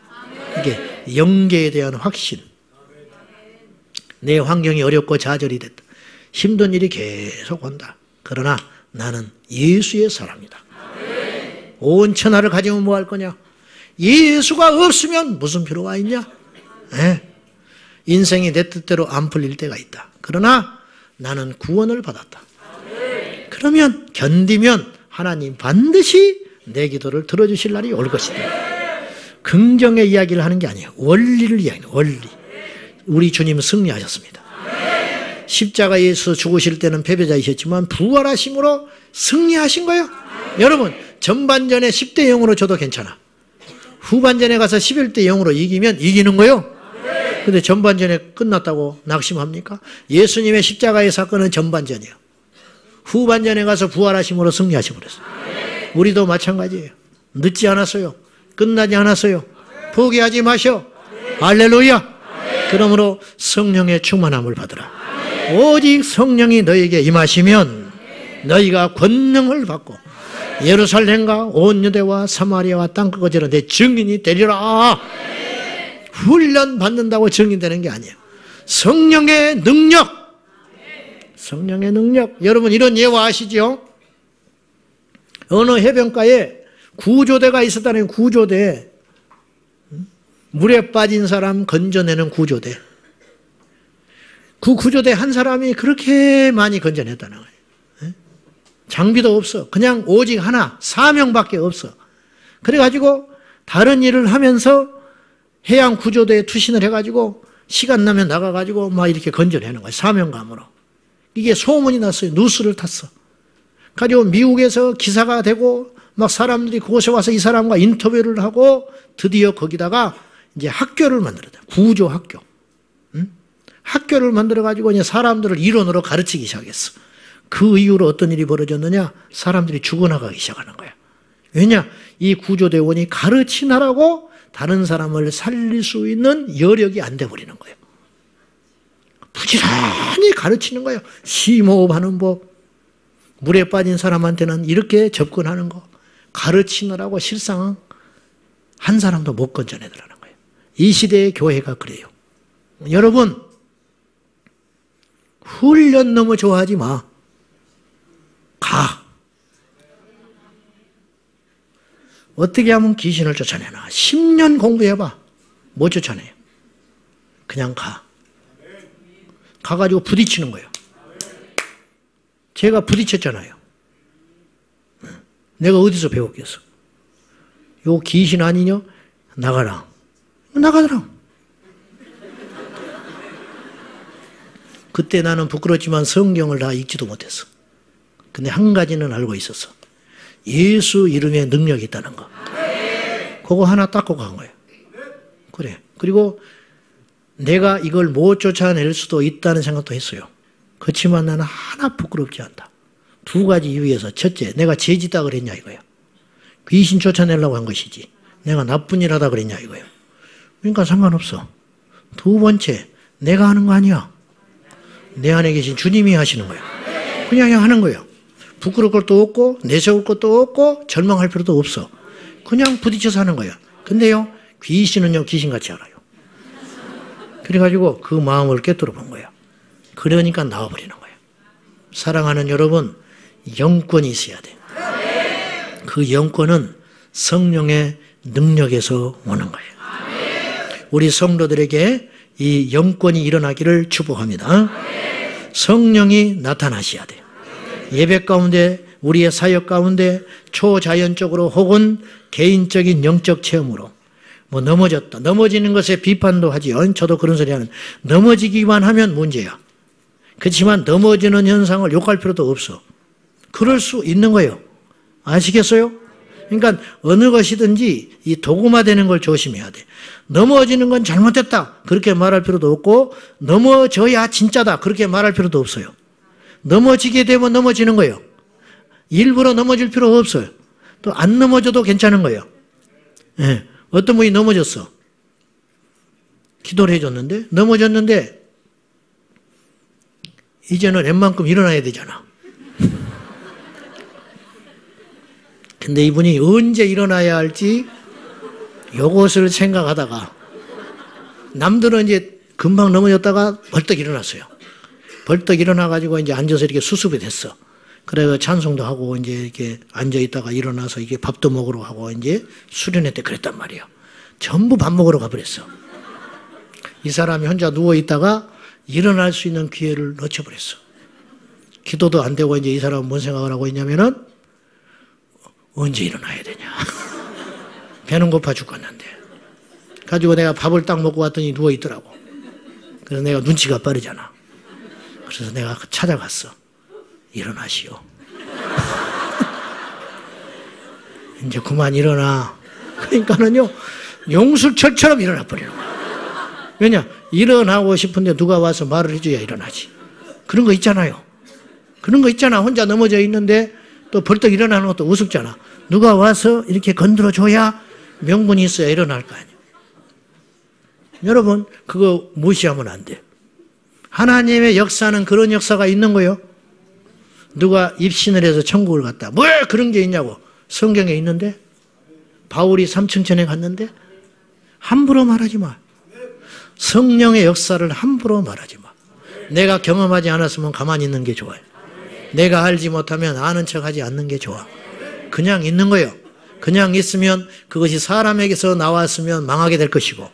이게 영계에 대한 확신. 내 환경이 어렵고 좌절이 됐다. 힘든 일이 계속 온다. 그러나 나는 예수의 사람이다. 온 천하를 가지면 뭐 할 거냐? 예수가 없으면 무슨 필요가 있냐? 인생이 내 뜻대로 안 풀릴 때가 있다. 그러나 나는 구원을 받았다. 그러면 견디면 하나님 반드시 내 기도를 들어주실 날이 올 것이다. 긍정의 이야기를 하는 게 아니에요. 원리를 이야기해요. 원리. 우리 주님 승리하셨습니다. 십자가에서 죽으실 때는 패배자이셨지만 부활하심으로 승리하신 거예요. 여러분, 전반전에 10대 0으로 줘도 괜찮아. 후반전에 가서 11대 0으로 이기면 이기는 거예요. 근데 전반전에 끝났다고 낙심합니까? 예수님의 십자가의 사건은 전반전이에요. 후반전에 가서 부활하심으로 승리하셔버렸어요. 우리도 마찬가지예요. 늦지 않았어요. 끝나지 않았어요. 포기하지 마셔. 할렐루야. 그러므로 성령의 충만함을 받으라. 오직 성령이 너에게 임하시면 너희가 권능을 받고 예루살렘과 온 유대와 사마리아와 땅끝까지는 내 증인이 되리라. 훈련 받는다고 증인되는 게 아니에요. 성령의 능력. 성령의 능력. 여러분 이런 예화 아시죠? 어느 해변가에 구조대가 있었다는 구조대. 물에 빠진 사람 건져내는 구조대. 그 구조대 한 사람이 그렇게 많이 건져냈다는 거예요. 장비도 없어. 그냥 오직 하나, 사명밖에 없어. 그래가지고 다른 일을 하면서 해양 구조대에 투신을 해가지고 시간 나면 나가가지고 막 이렇게 건져내는 거예요. 사명감으로. 이게 소문이 났어요. 뉴스를 탔어. 가지고 미국에서 기사가 되고 막 사람들이 그곳에 와서 이 사람과 인터뷰를 하고 드디어 거기다가 이제 학교를 만들었다. 구조 학교. 응? 학교를 만들어가지고 이제 사람들을 이론으로 가르치기 시작했어. 그 이후로 어떤 일이 벌어졌느냐? 사람들이 죽어나가기 시작하는 거야. 왜냐? 이 구조대원이 가르치느라고 다른 사람을 살릴 수 있는 여력이 안 돼버리는 거예요. 부지런히 가르치는 거예요. 심호흡하는 법. 물에 빠진 사람한테는 이렇게 접근하는 거. 가르치느라고 실상 한 사람도 못 건져내더라는 거예요. 이 시대의 교회가 그래요. 여러분, 훈련 너무 좋아하지 마. 가. 어떻게 하면 귀신을 쫓아내나? 10년 공부해봐. 못 쫓아내요. 그냥 가. 가가지고 부딪히는 거예요. 제가 부딪혔잖아요. 내가 어디서 배웠겠어? 요 귀신 아니냐? 나가라. 나가더라. 그때 나는 부끄럽지만 성경을 다 읽지도 못했어. 근데 한 가지는 알고 있었어. 예수 이름에 능력이 있다는 거. 그거 하나 닦고 간 거예요. 그래. 그리고 내가 이걸 못 쫓아낼 수도 있다는 생각도 했어요. 그렇지만 나는 하나 부끄럽지 않다. 두 가지 이유에서. 첫째, 내가 죄짓다 그랬냐 이거야. 귀신 쫓아내려고 한 것이지. 내가 나쁜 일 하다 그랬냐 이거야. 그러니까 상관없어. 두 번째, 내가 하는 거 아니야. 내 안에 계신 주님이 하시는 거야. 그냥 하는 거예요. 부끄러울 것도 없고 내세울 것도 없고 절망할 필요도 없어. 그냥 부딪혀서 하는 거야. 근데요, 귀신은요 귀신같이 알아요. 그래가지고 그 마음을 깨뜨려 본 거야. 그러니까 나와버리는 거예요. 사랑하는 여러분, 영권이 있어야 돼. 그 영권은 성령의 능력에서 오는 거예요. 우리 성도들에게 이 영권이 일어나기를 축복합니다. 성령이 나타나셔야 돼요. 예배 가운데, 우리의 사역 가운데 초자연적으로 혹은 개인적인 영적 체험으로 뭐 넘어졌다. 넘어지는 것에 비판도 하지요. 저도 그런 소리 하는. 넘어지기만 하면 문제야. 그렇지만 넘어지는 현상을 욕할 필요도 없어. 그럴 수 있는 거예요. 아시겠어요? 그러니까 어느 것이든지 이 도구화되는 걸 조심해야 돼. 넘어지는 건 잘못됐다. 그렇게 말할 필요도 없고 넘어져야 진짜다. 그렇게 말할 필요도 없어요. 넘어지게 되면 넘어지는 거예요. 일부러 넘어질 필요 없어요. 또 안 넘어져도 괜찮은 거예요. 네. 어떤 분이 넘어졌어. 기도를 해줬는데 넘어졌는데 이제는 웬만큼 일어나야 되잖아. 근데 이분이 언제 일어나야 할지 요것을 생각하다가 남들은 이제 금방 넘어졌다가 벌떡 일어났어요. 벌떡 일어나가지고 이제 앉아서 이렇게 수습이 됐어. 그래서 찬송도 하고 이제 이렇게 앉아있다가 일어나서 이게 밥도 먹으러 가고 이제 수련회 때 그랬단 말이에요. 전부 밥 먹으러 가버렸어. 이 사람이 혼자 누워있다가 일어날 수 있는 기회를 놓쳐버렸어. 기도도 안 되고 이제 이 사람은 뭔 생각을 하고 있냐면은 언제 일어나야 되냐. 배는 고파 죽겠는데. 가지고 내가 밥을 딱 먹고 왔더니 누워있더라고. 그래서 내가 눈치가 빠르잖아. 그래서 내가 찾아갔어. 일어나시오. 이제 그만 일어나. 그러니까는요, 용수철처럼 일어나 버리는 거야. 왜냐? 일어나고 싶은데 누가 와서 말을 해줘야 일어나지. 그런 거 있잖아요. 그런 거 있잖아. 혼자 넘어져 있는데 또 벌떡 일어나는 것도 우습잖아. 누가 와서 이렇게 건드려줘야 명분이 있어야 일어날 거 아니야. 여러분 그거 무시하면 안 돼요. 하나님의 역사는 그런 역사가 있는 거예요. 누가 입신을 해서 천국을 갔다. 왜 그런 게 있냐고. 성경에 있는데. 바울이 삼층천에 갔는데. 함부로 말하지 마. 성령의 역사를 함부로 말하지 마. 내가 경험하지 않았으면 가만히 있는 게 좋아요. 내가 알지 못하면 아는 척하지 않는 게 좋아. 그냥 있는 거예요. 그냥 있으면 그것이 사람에게서 나왔으면 망하게 될 것이고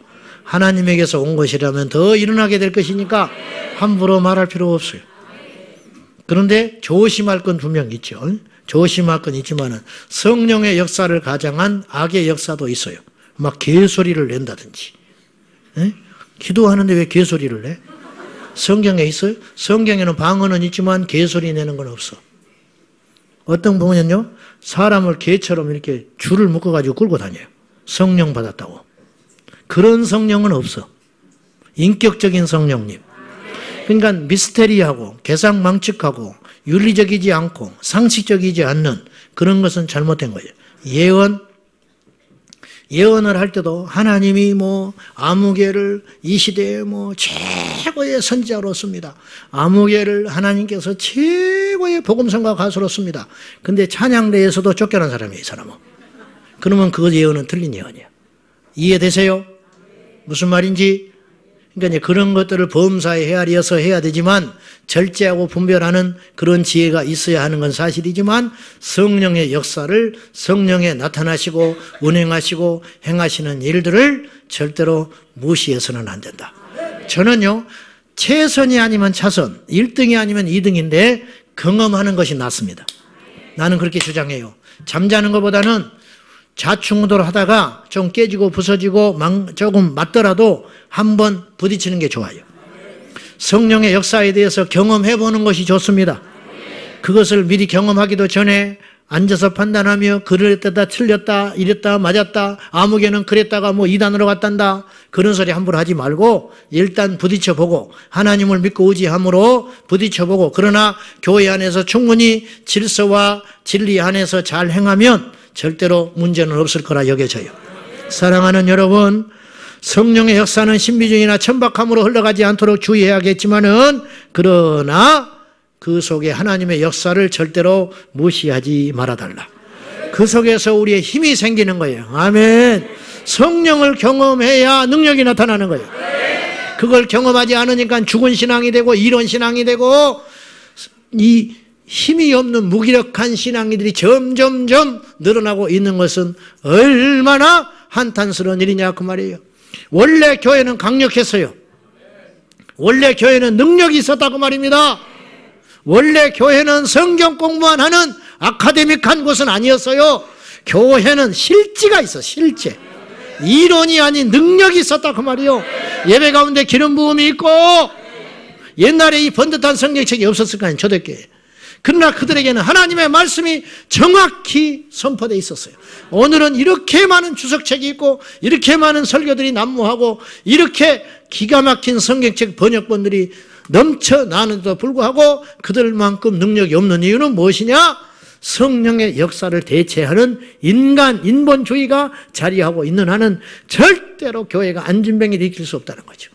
하나님에게서 온 것이라면 더 일어나게 될 것이니까 함부로 말할 필요 없어요. 그런데 조심할 건 분명히 있죠. 조심할 건 있지만은 성령의 역사를 가장한 악의 역사도 있어요. 막 개소리를 낸다든지. 에? 기도하는데 왜 개소리를 내? 성경에 있어요? 성경에는 방언은 있지만 개소리 내는 건 없어. 어떤 보면요, 사람을 개처럼 이렇게 줄을 묶어가지고 끌고 다녀요. 성령 받았다고. 그런 성령은 없어. 인격적인 성령님. 그러니까 미스테리하고 계산망측하고 윤리적이지 않고 상식적이지 않는 그런 것은 잘못된 거예요. 예언을 할 때도 하나님이 뭐 아무개를 이 시대에 뭐 최고의 선지자로 씁니다. 아무개를 하나님께서 최고의 복음성가 가수로 씁니다. 근데 찬양대에서도 쫓겨난 사람이에요, 이 사람은. 그러면 그 예언은 틀린 예언이에요. 이해되세요? 무슨 말인지? 그러니까 이제 그런 것들을 범사에 헤아려서 해야 되지만 절제하고 분별하는 그런 지혜가 있어야 하는 건 사실이지만 성령의 역사를 성령에 나타나시고 운행하시고 행하시는 일들을 절대로 무시해서는 안 된다. 저는요, 최선이 아니면 차선, 1등이 아니면 2등인데 경험하는 것이 낫습니다. 나는 그렇게 주장해요. 잠자는 것보다는 좌충우돌 하다가 좀 깨지고 부서지고 조금 맞더라도 한번 부딪히는 게 좋아요. 성령의 역사에 대해서 경험해보는 것이 좋습니다. 그것을 미리 경험하기도 전에 앉아서 판단하며 그랬다 틀렸다 이랬다 맞았다 아무개는 그랬다가 뭐 이단으로 갔단다 그런 소리 함부로 하지 말고 일단 부딪혀보고 하나님을 믿고 의지함으로 부딪혀보고 그러나 교회 안에서 충분히 질서와 진리 안에서 잘 행하면 절대로 문제는 없을 거라 여겨져요. 사랑하는 여러분, 성령의 역사는 신비주의나 천박함으로 흘러가지 않도록 주의해야겠지만은 그러나 그 속에 하나님의 역사를 절대로 무시하지 말아달라. 그 속에서 우리의 힘이 생기는 거예요. 아멘. 성령을 경험해야 능력이 나타나는 거예요. 그걸 경험하지 않으니까 죽은 신앙이 되고 이론 신앙이 되고 이 힘이 없는 무기력한 신앙이들이 점점점 늘어나고 있는 것은 얼마나 한탄스러운 일이냐 그 말이에요. 원래 교회는 강력했어요. 원래 교회는 능력이 있었다고 말입니다. 원래 교회는 성경 공부만 하는 아카데믹한 곳은 아니었어요. 교회는 실지가 있어, 실제. 이론이 아닌 능력이 있었다 그 말이에요. 예배 가운데 기름 부음이 있고 옛날에 이 번듯한 성경책이 없었을 거 아니에요, 초대교회. 그러나 그들에게는 하나님의 말씀이 정확히 선포되어 있었어요. 오늘은 이렇게 많은 주석책이 있고 이렇게 많은 설교들이 난무하고 이렇게 기가 막힌 성경책 번역본들이 넘쳐나는데도 불구하고 그들만큼 능력이 없는 이유는 무엇이냐? 성령의 역사를 대체하는 인본주의가 자리하고 있는 한은 절대로 교회가 안진뱅이 일으킬 수 없다는 거죠.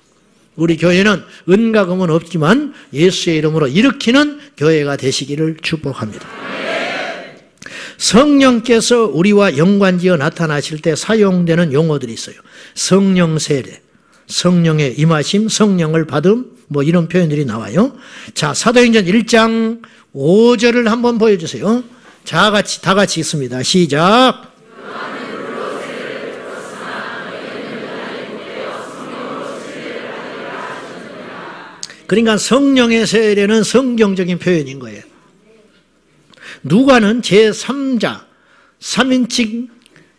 우리 교회는 은과 금은 없지만 예수의 이름으로 일으키는 교회가 되시기를 축복합니다. 성령께서 우리와 연관지어 나타나실 때 사용되는 용어들이 있어요. 성령 세례, 성령의 임하심, 성령을 받음, 뭐 이런 표현들이 나와요. 자, 사도행전 1장 5절을 한번 보여주세요. 다 같이 읽습니다. 시작. 그러니까 성령의 세례는 성경적인 표현인 거예요. 누가는 제3자, 3인칭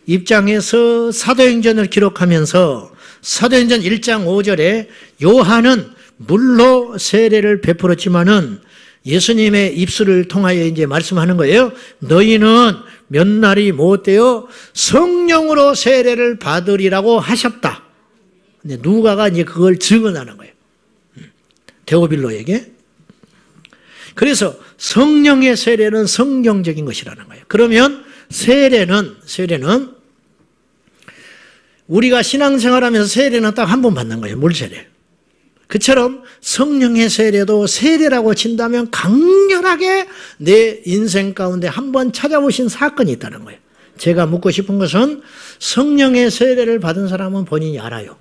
입장에서 사도행전을 기록하면서 사도행전 1장 5절에 요한은 물로 세례를 베풀었지만은 예수님의 입술을 통하여 이제 말씀하는 거예요. 너희는 몇 날이 못되어 성령으로 세례를 받으리라고 하셨다. 근데 누가가 이제 그걸 증언하는 거예요. 데오빌로에게. 그래서 성령의 세례는 성경적인 것이라는 거예요. 그러면 세례는 우리가 신앙생활하면서 세례는 딱 한 번 받는 거예요. 물세례. 그처럼 성령의 세례도 세례라고 친다면 강렬하게 내 인생 가운데 한 번 찾아오신 사건이 있다는 거예요. 제가 묻고 싶은 것은 성령의 세례를 받은 사람은 본인이 알아요.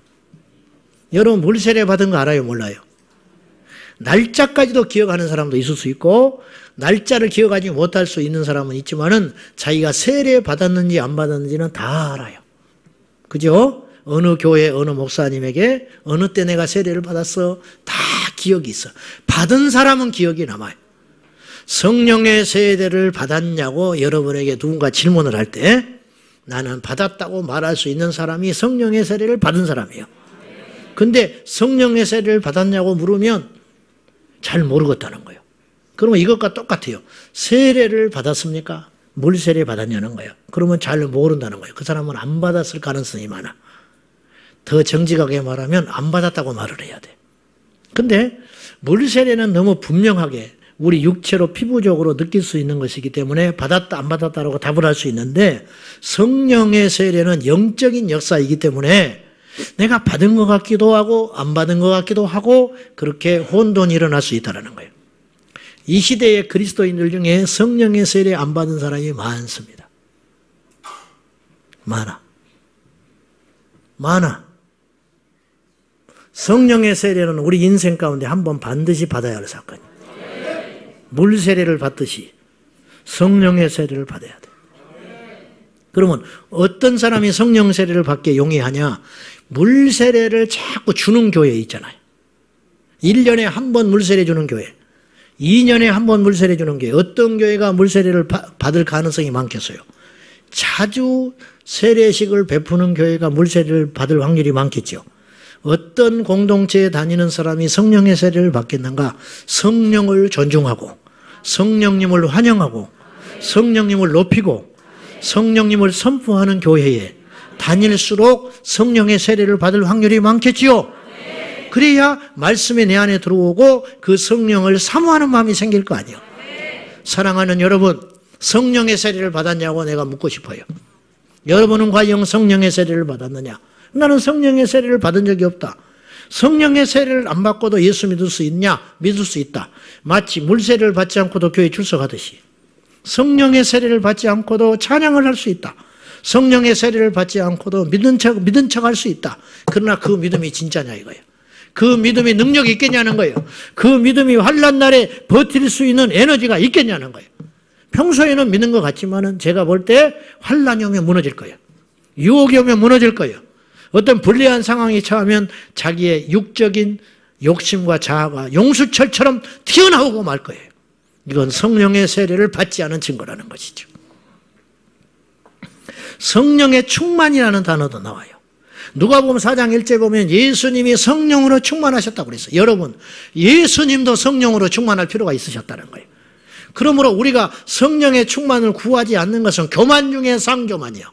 여러분 물세례 받은 거 알아요? 몰라요? 날짜까지도 기억하는 사람도 있을 수 있고 날짜를 기억하지 못할 수 있는 사람은 있지만은 자기가 세례 받았는지 안 받았는지는 다 알아요. 그죠? 어느 교회 어느 목사님에게 어느 때 내가 세례를 받았어 다 기억이 있어. 받은 사람은 기억이 남아요. 성령의 세례를 받았냐고 여러분에게 누군가 질문을 할 때 나는 받았다고 말할 수 있는 사람이 성령의 세례를 받은 사람이에요. 근데 성령의 세례를 받았냐고 물으면 잘 모르겠다는 거예요. 그러면 이것과 똑같아요. 세례를 받았습니까? 물세례 받았냐는 거예요. 그러면 잘 모른다는 거예요. 그 사람은 안 받았을 가능성이 많아. 더 정직하게 말하면 안 받았다고 말을 해야 돼. 근데 물세례는 너무 분명하게 우리 육체로 피부적으로 느낄 수 있는 것이기 때문에 받았다 안 받았다라고 답을 할 수 있는데 성령의 세례는 영적인 역사이기 때문에 내가 받은 것 같기도 하고 안 받은 것 같기도 하고 그렇게 혼돈이 일어날 수 있다는 거예요. 이 시대의 그리스도인들 중에 성령의 세례 안 받은 사람이 많습니다. 많아. 성령의 세례는 우리 인생 가운데 한번 반드시 받아야 할 사건이에요. 물세례를 받듯이 성령의 세례를 받아야 돼. 그러면 어떤 사람이 성령 세례를 받게 용이하냐? 물세례를 자꾸 주는 교회 있잖아요. 1년에 한 번 물세례 주는 교회, 2년에 한 번 물세례 주는 교회. 어떤 교회가 물세례를 받을 가능성이 많겠어요? 자주 세례식을 베푸는 교회가 물세례를 받을 확률이 많겠죠. 어떤 공동체에 다니는 사람이 성령의 세례를 받겠는가? 성령을 존중하고 성령님을 환영하고 성령님을 높이고 성령님을 선포하는 교회에 다닐수록 성령의 세례를 받을 확률이 많겠지요. 그래야 말씀이 내 안에 들어오고 그 성령을 사모하는 마음이 생길 거 아니에요. 사랑하는 여러분, 성령의 세례를 받았냐고 내가 묻고 싶어요. 여러분은 과연 성령의 세례를 받았느냐? 나는 성령의 세례를 받은 적이 없다. 성령의 세례를 안 받고도 예수 믿을 수 있냐? 믿을 수 있다. 마치 물세례를 받지 않고도 교회 출석하듯이 성령의 세례를 받지 않고도 찬양을 할 수 있다. 성령의 세례를 받지 않고도 믿은 척 할 수 있다. 그러나 그 믿음이 진짜냐 이거예요. 그 믿음이 능력이 있겠냐는 거예요. 그 믿음이 환난 날에 버틸 수 있는 에너지가 있겠냐는 거예요. 평소에는 믿는 것 같지만은 제가 볼 때 환난이 오면 무너질 거예요. 유혹이 오면 무너질 거예요. 어떤 불리한 상황이 처하면 자기의 육적인 욕심과 자아가 용수철처럼 튀어나오고 말 거예요. 이건 성령의 세례를 받지 않은 증거라는 것이죠. 성령의 충만이라는 단어도 나와요. 누가복음 4장 1절 보면 예수님이 성령으로 충만하셨다고 그랬어요. 여러분, 예수님도 성령으로 충만할 필요가 있으셨다는 거예요. 그러므로 우리가 성령의 충만을 구하지 않는 것은 교만 중에 상교만이요.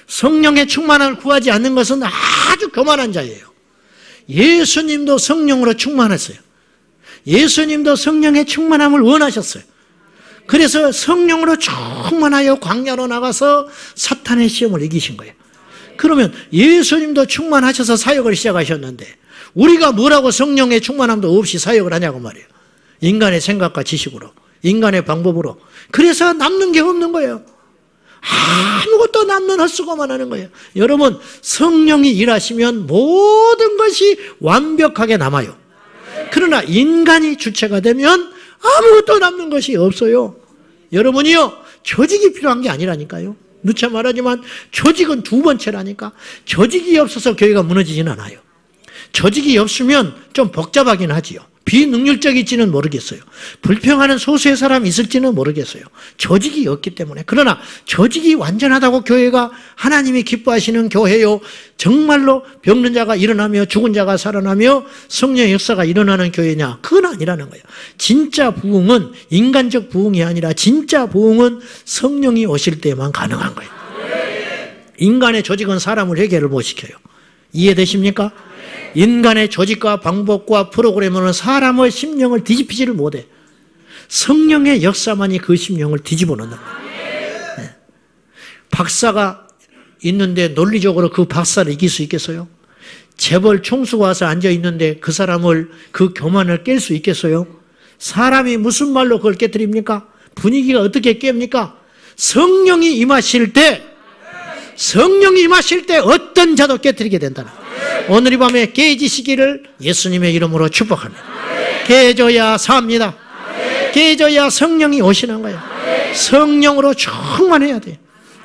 성령의 충만을 구하지 않는 것은 아주 교만한 자예요. 예수님도 성령으로 충만했어요. 예수님도 성령의 충만함을 원하셨어요. 그래서 성령으로 충만하여 광야로 나가서 사탄의 시험을 이기신 거예요. 그러면 예수님도 충만하셔서 사역을 시작하셨는데 우리가 뭐라고 성령의 충만함도 없이 사역을 하냐고 말이에요. 인간의 생각과 지식으로, 인간의 방법으로. 그래서 남는 게 없는 거예요. 아무것도 남는 헛수고만 하는 거예요. 여러분, 성령이 일하시면 모든 것이 완벽하게 남아요. 그러나 인간이 주체가 되면 아무것도 남는 것이 없어요. 여러분이요, 조직이 필요한 게 아니라니까요. 누차 말하지만 조직은 두 번째라니까. 조직이 없어서 교회가 무너지진 않아요. 조직이 없으면 좀 복잡하긴 하지요. 비능률적일지는 모르겠어요. 불평하는 소수의 사람이 있을지는 모르겠어요. 조직이 없기 때문에. 그러나 조직이 완전하다고 교회가 하나님이 기뻐하시는 교회요, 정말로 병든 자가 일어나며 죽은 자가 살아나며 성령의 역사가 일어나는 교회냐? 그건 아니라는 거예요. 진짜 부흥은 인간적 부흥이 아니라 진짜 부흥은 성령이 오실 때만 가능한 거예요. 인간의 조직은 사람을 해결을 못 시켜요. 이해되십니까? 인간의 조직과 방법과 프로그램은 사람의 심령을 뒤집히지를 못해. 성령의 역사만이 그 심령을 뒤집어 놓는 거예요. 네. 박사가 있는데 논리적으로 그 박사를 이길 수 있겠어요? 재벌 총수가 와서 앉아 있는데 그 사람을, 그 교만을 깰 수 있겠어요? 사람이 무슨 말로 그걸 깨뜨립니까? 분위기가 어떻게 깹니까? 성령이 임하실 때 어떤 자도 깨뜨리게 된다는 거예요. 오늘 이 밤에 깨지시기를 예수님의 이름으로 축복합니다. 깨져야 삽니다. 깨져야 성령이 오시는 거예요. 성령으로 충만해야 돼요.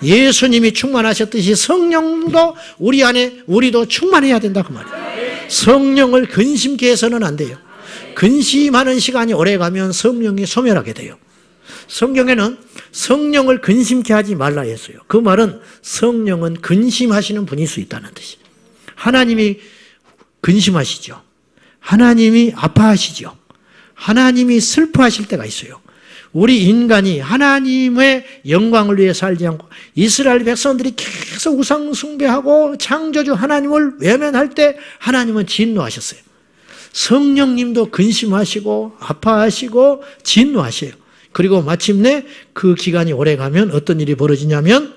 예수님이 충만하셨듯이 성령도 우리 안에, 우리도 충만해야 된다 그 말이에요. 성령을 근심케 해서는 안 돼요. 근심하는 시간이 오래가면 성령이 소멸하게 돼요. 성경에는 성령을 근심케 하지 말라 했어요. 그 말은 성령은 근심하시는 분일 수 있다는 뜻이에요. 하나님이 근심하시죠. 하나님이 아파하시죠. 하나님이 슬퍼하실 때가 있어요. 우리 인간이 하나님의 영광을 위해 살지 않고 이스라엘 백성들이 계속 우상 숭배하고 창조주 하나님을 외면할 때 하나님은 진노하셨어요. 성령님도 근심하시고 아파하시고 진노하셔요. 그리고 마침내 그 기간이 오래가면 어떤 일이 벌어지냐면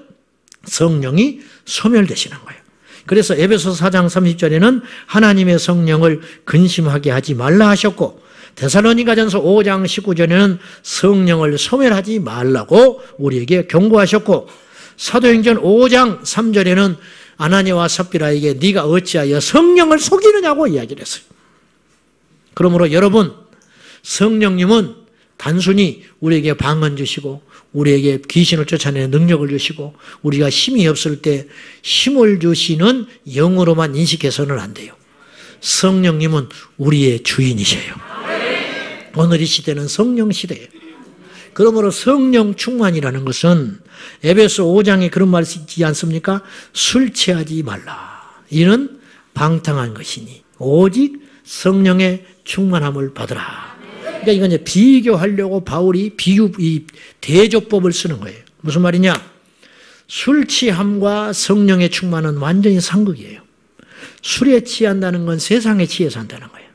성령이 소멸되시는 거예요. 그래서 에베소서 4장 30절에는 하나님의 성령을 근심하게 하지 말라 하셨고, 데살로니가전서 5장 19절에는 성령을 소멸하지 말라고 우리에게 경고하셨고, 사도행전 5장 3절에는 아나니아와 삽비라에게 네가 어찌하여 성령을 속이느냐고 이야기를 했어요. 그러므로 여러분, 성령님은 단순히 우리에게 방언 주시고 우리에게 귀신을 쫓아내는 능력을 주시고 우리가 힘이 없을 때 힘을 주시는 영으로만 인식해서는 안 돼요. 성령님은 우리의 주인이셔요. 오늘 이 시대는 성령 시대예요. 그러므로 성령 충만이라는 것은 에베소 5장에 그런 말이 있지 않습니까? 술 취하지 말라. 이는 방탕한 것이니 오직 성령의 충만함을 받으라. 그러니까 이건 이제 비교하려고 바울이 이 대조법을 쓰는 거예요. 무슨 말이냐? 술 취함과 성령의 충만은 완전히 상극이에요. 술에 취한다는 건 세상에 취해서 한다는 거예요.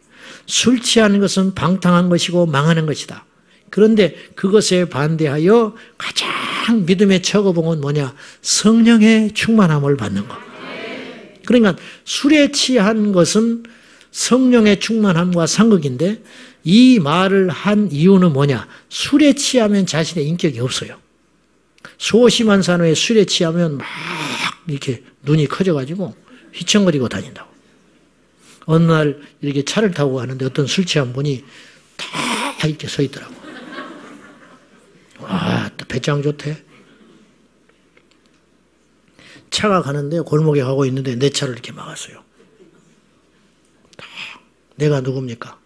술 취하는 것은 방탕한 것이고 망하는 것이다. 그런데 그것에 반대하여 가장 믿음의 최고봉은 뭐냐? 성령의 충만함을 받는 것. 그러니까 술에 취한 것은 성령의 충만함과 상극인데 이 말을 한 이유는 뭐냐? 술에 취하면 자신의 인격이 없어요. 소심한 사람의 술에 취하면 막 이렇게 눈이 커져가지고 휘청거리고 다닌다고. 어느 날 이렇게 차를 타고 가는데 어떤 술 취한 분이 다 이렇게 서 있더라고. 와, 배짱 좋대. 차가 가는데 골목에 가고 있는데 내 차를 이렇게 막았어요. 내가 누굽니까?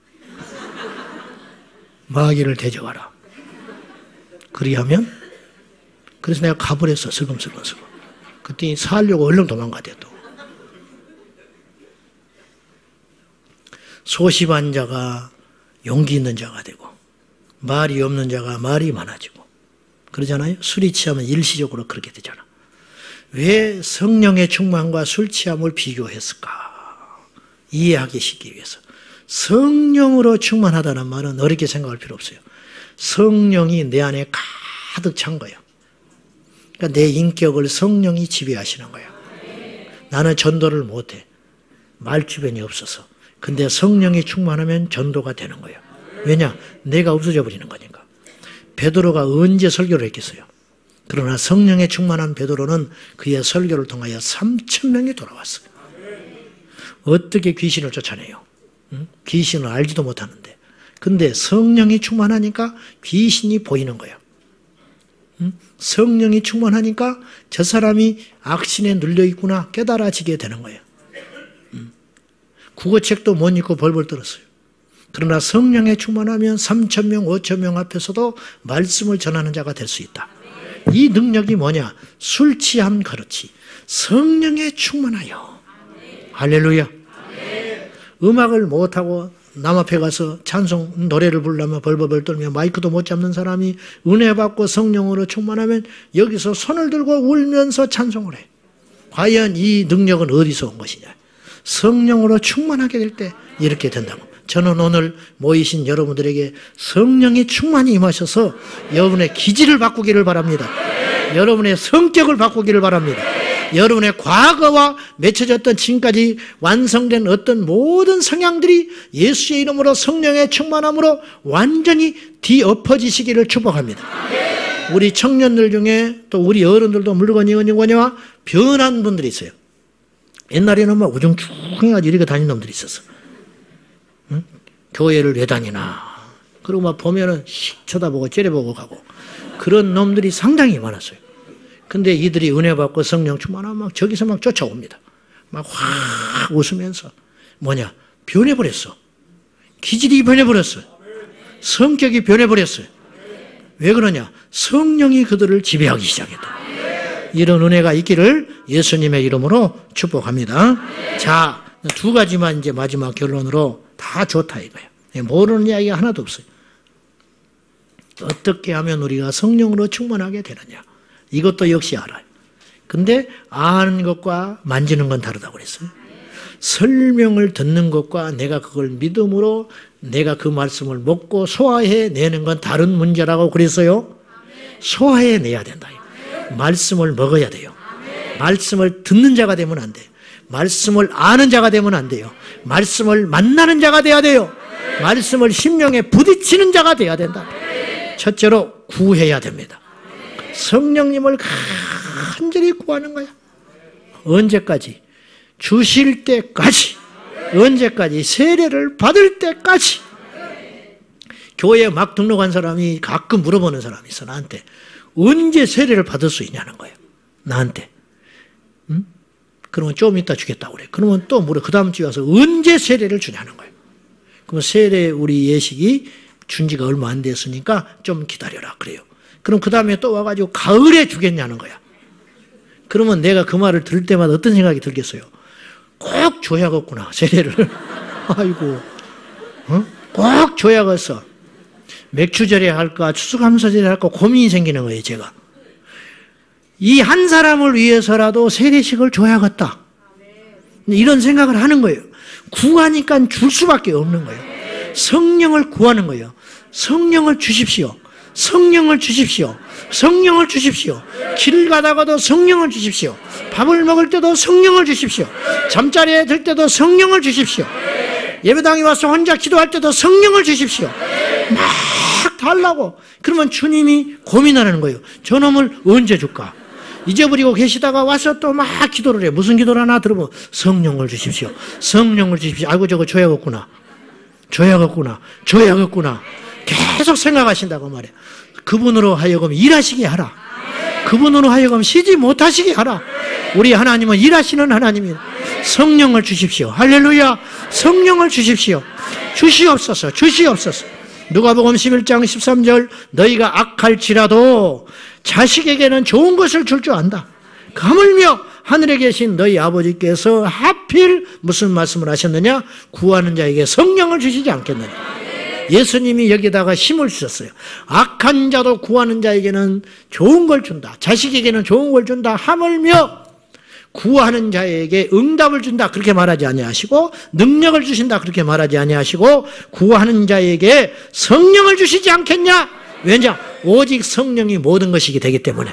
마귀를 대적하라. 그리하면 그래서 내가 가버렸어. 슬금슬금. 그때 살려고 얼른 도망가대 또. 소심한 자가 용기 있는 자가 되고 말이 없는 자가 말이 많아지고 그러잖아요. 술이 취하면 일시적으로 그렇게 되잖아. 왜 성령의 충만과 술 취함을 비교했을까? 이해하기 쉽기 위해서. 성령으로 충만하다는 말은 어렵게 생각할 필요 없어요. 성령이 내 안에 가득 찬 거예요. 그러니까 내 인격을 성령이 지배하시는 거예요. 나는 전도를 못해. 말 주변이 없어서. 근데 성령이 충만하면 전도가 되는 거예요. 왜냐? 내가 없어져 버리는 거니까. 베드로가 언제 설교를 했겠어요? 그러나 성령에 충만한 베드로는 그의 설교를 통하여 3,000명이 돌아왔어요. 어떻게 귀신을 쫓아내요? 귀신을 알지도 못하는데. 근데 성령이 충만하니까 귀신이 보이는 거예요. 성령이 충만하니까 저 사람이 악신에 눌려있구나 깨달아지게 되는 거예요. 국어책도 못 읽고 벌벌 떨었어요. 그러나 성령에 충만하면 3,000명, 5,000명 앞에서도 말씀을 전하는 자가 될 수 있다. 이 능력이 뭐냐? 술 취함 그렇지. 성령에 충만하여. 할렐루야. 음악을 못하고 남 앞에 가서 찬송 노래를 부르려면 벌벌벌 떨며 마이크도 못 잡는 사람이 은혜 받고 성령으로 충만하면 여기서 손을 들고 울면서 찬송을 해. 과연 이 능력은 어디서 온 것이냐? 성령으로 충만하게 될 때 이렇게 된다고. 저는 오늘 모이신 여러분들에게 성령이 충만히 임하셔서 여러분의 기질을 바꾸기를 바랍니다. 여러분의 성격을 바꾸기를 바랍니다. 여러분의 과거와 맺혀졌던 지금까지 완성된 어떤 모든 성향들이 예수의 이름으로 성령의 충만함으로 완전히 뒤엎어지시기를 축복합니다. 우리 청년들 중에 또 우리 어른들도 물건이거니와 변한 분들이 있어요. 옛날에는 막 우중충해가지고 이렇게 다니는 놈들이 있었어. 응? 교회를 왜 다니나. 그리고 막 보면은 씩 쳐다보고 째려보고 가고. 그런 놈들이 상당히 많았어요. 근데 이들이 은혜 받고 성령 충만하면 막 저기서 막 쫓아옵니다. 막 확 웃으면서. 뭐냐? 변해버렸어. 기질이 변해버렸어. 성격이 변해버렸어요. 왜 그러냐? 성령이 그들을 지배하기 시작했다. 이런 은혜가 있기를 예수님의 이름으로 축복합니다. 자, 두 가지만 이제 마지막 결론으로 다 좋다 이거예요. 모르는 이야기가 하나도 없어요. 어떻게 하면 우리가 성령으로 충만하게 되느냐. 이것도 역시 알아요. 근데 아는 것과 만지는 건 다르다고 그랬어요. 설명을 듣는 것과 내가 그걸 믿음으로 내가 그 말씀을 먹고 소화해내는 건 다른 문제라고 그랬어요. 소화해내야 된다. 말씀을 먹어야 돼요. 말씀을 듣는 자가 되면 안 돼요. 말씀을 아는 자가 되면 안 돼요. 말씀을 만나는 자가 돼야 돼요. 말씀을 심령에 부딪히는 자가 돼야 된다. 첫째로 구해야 됩니다. 성령님을 간절히 구하는 거야. 언제까지? 주실 때까지. 언제까지? 세례를 받을 때까지. 교회에 막 등록한 사람이 가끔 물어보는 사람이 있어. 나한테. 언제 세례를 받을 수 있냐는 거예요. 나한테. 응? 그러면 좀 이따 주겠다고 그래. 그러면 또 물어. 그 다음 주에 와서 언제 세례를 주냐는 거예요. 그러면 세례 우리 예식이 준 지가 얼마 안 됐으니까 좀 기다려라 그래요. 그럼 그 다음에 또 와가지고 가을에 주겠냐는 거야. 그러면 내가 그 말을 들을 때마다 어떤 생각이 들겠어요? 꼭 줘야겠구나 세례를. 아이고, 어? 꼭 줘야겠어. 맥주절에 할까 추수감사절에 할까 고민이 생기는 거예요. 제가 이 한 사람을 위해서라도 세례식을 줘야겠다 이런 생각을 하는 거예요. 구하니까 줄 수밖에 없는 거예요. 성령을 구하는 거예요. 성령을 주십시오. 성령을 주십시오. 성령을 주십시오. 길을 가다가도 성령을 주십시오. 밥을 먹을 때도 성령을 주십시오. 잠자리에 들 때도 성령을 주십시오. 예배당에 와서 혼자 기도할 때도 성령을 주십시오. 막 달라고. 그러면 주님이 고민하는 거예요. 저놈을 언제 줄까? 잊어버리고 계시다가 와서 또 막 기도를 해. 무슨 기도를 하나 들어보면 성령을 주십시오. 성령을 주십시오. 아이고 저거 줘야겠구나. 줘야겠구나. 줘야겠구나. 계속 생각하신다고 말이에요. 그분으로 하여금 일하시게 하라. 그분으로 하여금 쉬지 못하시게 하라. 우리 하나님은 일하시는 하나님이에요. 성령을 주십시오. 할렐루야. 성령을 주십시오. 주시옵소서. 주시옵소서. 누가복음 11장 13절 너희가 악할지라도 자식에게는 좋은 것을 줄 줄 안다. 하물며 하늘에 계신 너희 아버지께서 하필 무슨 말씀을 하셨느냐? 구하는 자에게 성령을 주시지 않겠느냐. 예수님이 여기다가 힘을 주셨어요. 악한 자도 구하는 자에게는 좋은 걸 준다. 자식에게는 좋은 걸 준다. 하물며 구하는 자에게 응답을 준다. 그렇게 말하지 아니하시고 능력을 주신다. 그렇게 말하지 아니하시고 구하는 자에게 성령을 주시지 않겠냐? 왜냐? 오직 성령이 모든 것이기 되기 때문에.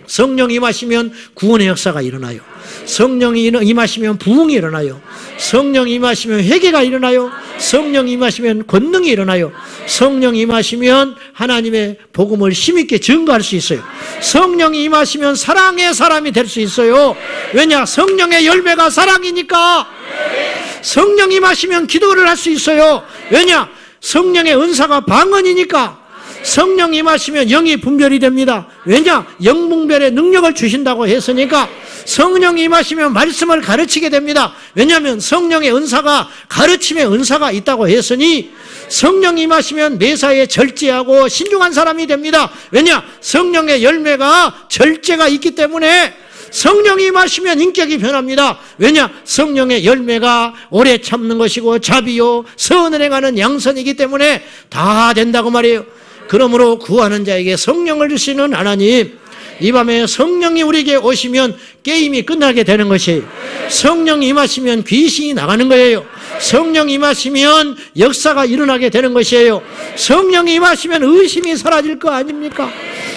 성령이 임하시면 구원의 역사가 일어나요. 성령이 임하시면 부흥이 일어나요. 성령이 임하시면 회개가 일어나요. 성령이 임하시면 권능이 일어나요. 성령이 임하시면 하나님의 복음을 힘있게 증거할 수 있어요. 성령이 임하시면 사랑의 사람이 될 수 있어요. 왜냐? 성령의 열매가 사랑이니까. 성령이 임하시면 기도를 할 수 있어요. 왜냐? 성령의 은사가 방언이니까. 성령이 임하시면 영이 분별이 됩니다. 왜냐? 영분별의 능력을 주신다고 했으니까. 성령이 임하시면 말씀을 가르치게 됩니다. 왜냐하면 성령의 은사가 가르침의 은사가 있다고 했으니 성령이 임하시면 매사에 절제하고 신중한 사람이 됩니다. 왜냐? 성령의 열매가 절제가 있기 때문에. 성령이 임하시면 인격이 변합니다. 왜냐? 성령의 열매가 오래 참는 것이고 자비요 선을 행하는 양선이기 때문에 다 된다고 말이에요. 그러므로 구하는 자에게 성령을 주시는 하나님, 이 밤에 성령이 우리에게 오시면 게임이 끝나게 되는 것이에요. 성령이 임하시면 귀신이 나가는 거예요. 성령이 임하시면 역사가 일어나게 되는 것이에요. 성령이 임하시면 의심이 사라질 거 아닙니까?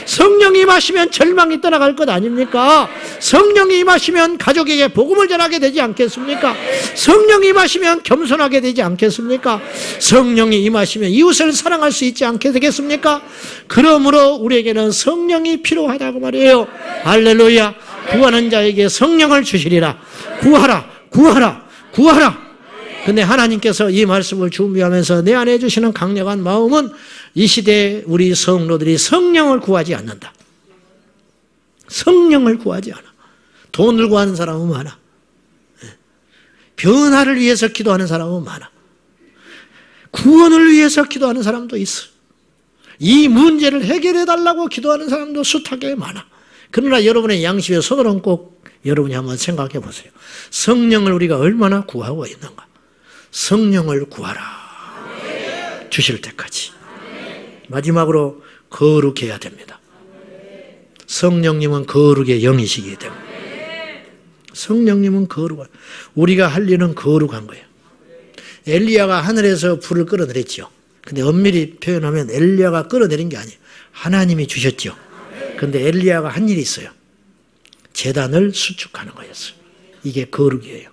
성령이 임하시면 절망이 떠나갈 것 아닙니까? 성령이 임하시면 가족에게 복음을 전하게 되지 않겠습니까? 성령이 임하시면 겸손하게 되지 않겠습니까? 성령이 임하시면 이웃을 사랑할 수 있지 않게 되겠습니까? 그러므로 우리에게는 성령이 필요하다고 말이에요. 할렐루야. 구하는 자에게 성령을 주시리라. 구하라, 구하라, 구하라. 근데 하나님께서 이 말씀을 준비하면서 내 안에 주시는 강력한 마음은 이 시대에 우리 성도들이 성령을 구하지 않는다. 성령을 구하지 않아. 돈을 구하는 사람은 많아. 변화를 위해서 기도하는 사람은 많아. 구원을 위해서 기도하는 사람도 있어. 이 문제를 해결해 달라고 기도하는 사람도 숱하게 많아. 그러나 여러분의 양심에 손을 얹고 여러분이 한번 생각해 보세요. 성령을 우리가 얼마나 구하고 있는가. 성령을 구하라. 주실 때까지. 마지막으로 거룩해야 됩니다. 성령님은 거룩의 영이시기 때문에. 성령님은 거룩한, 우리가 할 일은 거룩한 거예요. 엘리야가 하늘에서 불을 끌어내렸죠. 근데 엄밀히 표현하면 엘리야가 끌어내린 게 아니에요. 하나님이 주셨죠. 근데 엘리야가 한 일이 있어요. 제단을 수축하는 거였어요. 이게 거룩이에요.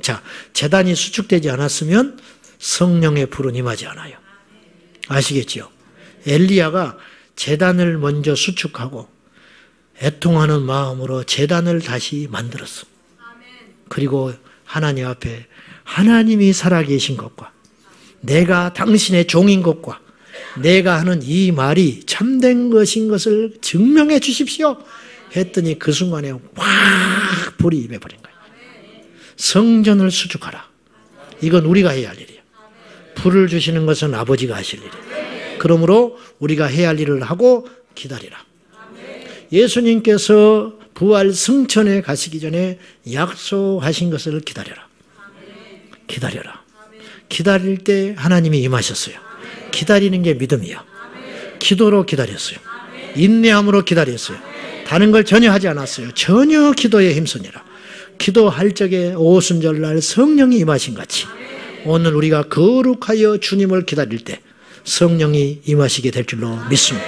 자, 제단이 수축되지 않았으면 성령의 불은 임하지 않아요. 아시겠죠? 엘리야가 제단을 먼저 수축하고 애통하는 마음으로 제단을 다시 만들었어. 그리고 하나님 앞에 하나님이 살아계신 것과 내가 당신의 종인 것과 내가 하는 이 말이 참된 것인 것을 증명해 주십시오 했더니 그 순간에 확 불이 임해버린 거예요. 성전을 수축하라. 이건 우리가 해야 할 일이에요. 불을 주시는 것은 아버지가 하실 일이에요. 그러므로 우리가 해야 할 일을 하고 기다리라. 예수님께서 부활 승천에 가시기 전에 약속하신 것을 기다려라. 기다려라. 기다릴 때 하나님이 임하셨어요. 기다리는 게 믿음이에요. 기도로 기다렸어요. 인내함으로 기다렸어요. 다른 걸 전혀 하지 않았어요. 전혀 기도에 힘쓰니라. 기도할 적에 오순절날 성령이 임하신 같이 오늘 우리가 거룩하여 주님을 기다릴 때 성령이 임하시게 될 줄로 믿습니다.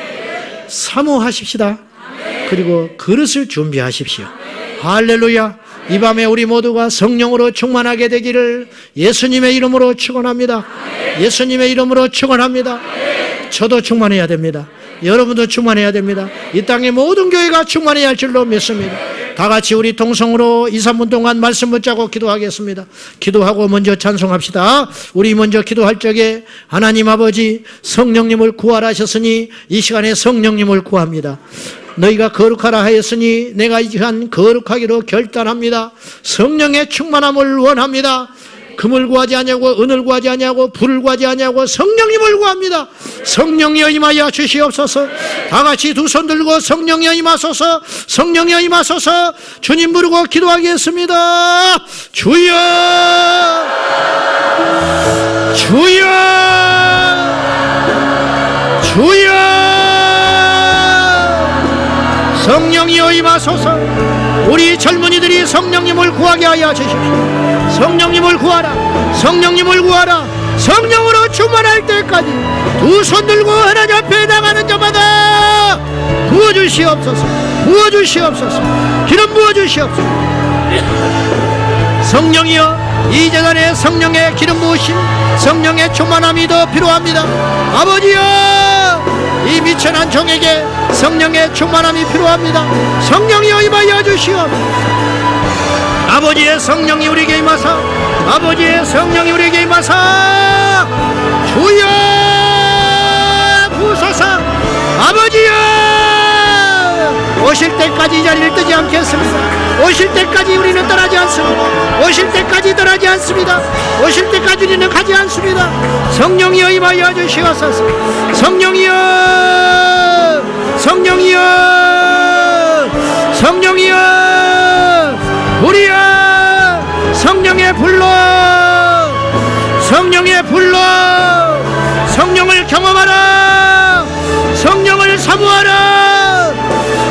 사모하십시다. 그리고 그릇을 준비하십시오. 할렐루야. 이 밤에 우리 모두가 성령으로 충만하게 되기를 예수님의 이름으로 축원합니다. 예수님의 이름으로 축원합니다. 저도 충만해야 됩니다. 여러분도 충만해야 됩니다. 이 땅의 모든 교회가 충만해야 할 줄로 믿습니다. 다 같이 우리 동성으로 2, 3분 동안 말씀 붙잡고 기도하겠습니다. 기도하고 먼저 찬송합시다. 우리 먼저 기도할 적에 하나님 아버지 성령님을 구하라 하셨으니 이 시간에 성령님을 구합니다. 너희가 거룩하라 하였으니 내가 이 시간 거룩하기로 결단합니다. 성령의 충만함을 원합니다. 금을 구하지 아니하고 은을 구하지 아니하고 불을 구하지 아니하고 성령님을 구합니다. 성령이여 임하여 주시옵소서. 다 같이 두 손 들고 성령이여 임하소서. 성령이여 임하소서. 주님 부르고 기도하겠습니다. 주여 주여 주여. 성령이여 임하소서. 우리 젊은이들이 성령님을 구하게 하여 주십시오. 성령님을 구하라. 성령님을 구하라. 성령으로 충만할 때까지 두 손 들고 하나님 앞에 나가는 자마다 부어주시옵소서. 부어주시옵소서. 기름 부어주시옵소서. 성령이여 이 재단에 성령의 기름 부으심 성령의 충만함이 더 필요합니다. 아버지여 이 미천한 종에게 성령의 충만함이 필요합니다. 성령이여 임하여 주시옵소서. 아버지의 성령이 우리에게 임하사 아버지의 성령이 우리에게 임하사 주여 부소서. 아버지여 오실 때까지 이 자리를 뜨지 않겠습니다. 오실 때까지 우리는 떠나지 않습니다. 오실 때까지 떠나지 않습니다. 오실 때까지 우리는 가지 않습니다. 성령이여 임하여 주시옵소서. 성령이여 성령이여 성령이여 우리야 성령의 불로 성령의 불로 성령을 경험하라. 성령을 사모하라.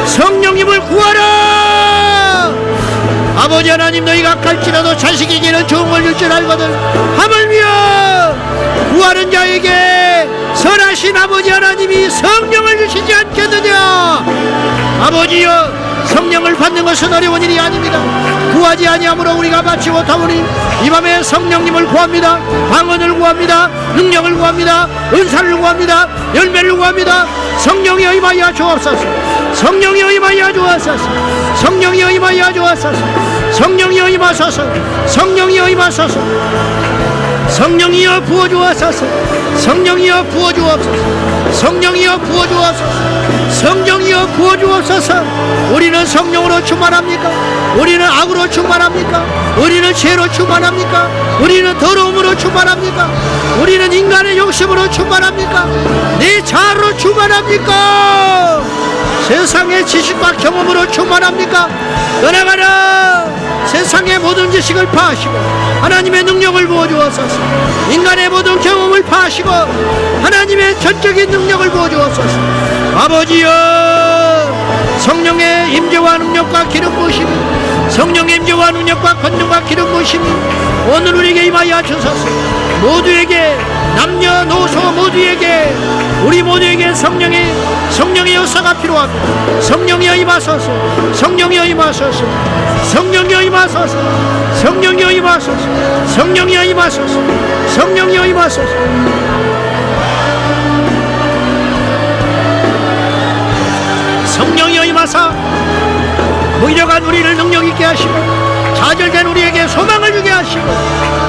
성령님을 구하라. 아버지 하나님 너희가 갈지라도 자식에게는 좋은 걸 줄 줄 알거든 하물며 구하는 자에게 선하신 아버지 하나님이 성령을 주시지 않겠느냐. 아버지여, 성령을 받는 것은 어려운 일이 아닙니다. 구하지 아니함으로 우리가 받지 못하오니 이 밤에 성령님을 구합니다. 방언을 구합니다. 능력을 구합니다. 은사를 구합니다. 열매를 구합니다. 성령이 임하여 주옵소서. 성령이 임하여 주옵소서. 성령이 임하여 주옵소서. 성령이 임하소서. 성령이 임하소서. 성령이여 부어주옵소서. 성령이여 부어주옵소서. 성령이여 부어주옵소서. 성령이여 부어주옵소서. 우리는 성령으로 충만합니까? 우리는 악으로 충만합니까? 우리는 죄로 충만합니까? 우리는 더러움으로 충만합니까? 우리는 인간의 욕심으로 충만합니까? 네 자아로 충만합니까? 세상의 지식과 경험으로 충만합니까? 떠나가라. 세상의 모든 지식을 파하시고 하나님의 능력을 부어주옵소서. 인간의 모든 경험을 파하시고 하나님의 전적인 능력을 부어주옵소서. 아버지여, 성령의 임재와 능력과 기름 부으심이, 성령의 임재와 능력과 권능과 기름 부으심이 오늘 우리에게 임하여 주소서. 모두에게, 남녀노소 모두에게, 우리 모두에게 성령의 역사가 필요합니다. 성령이여 임하소서. 성령이여 임하소서. 성령이여 임하소서. 성령이여 임하소서. 성령이여 임하소서. 성령이여 임하소서. 성령이여 임하사 무기력한 우리를 능력 있게 하시고 좌절된 우리에게 소망을 주게 하시고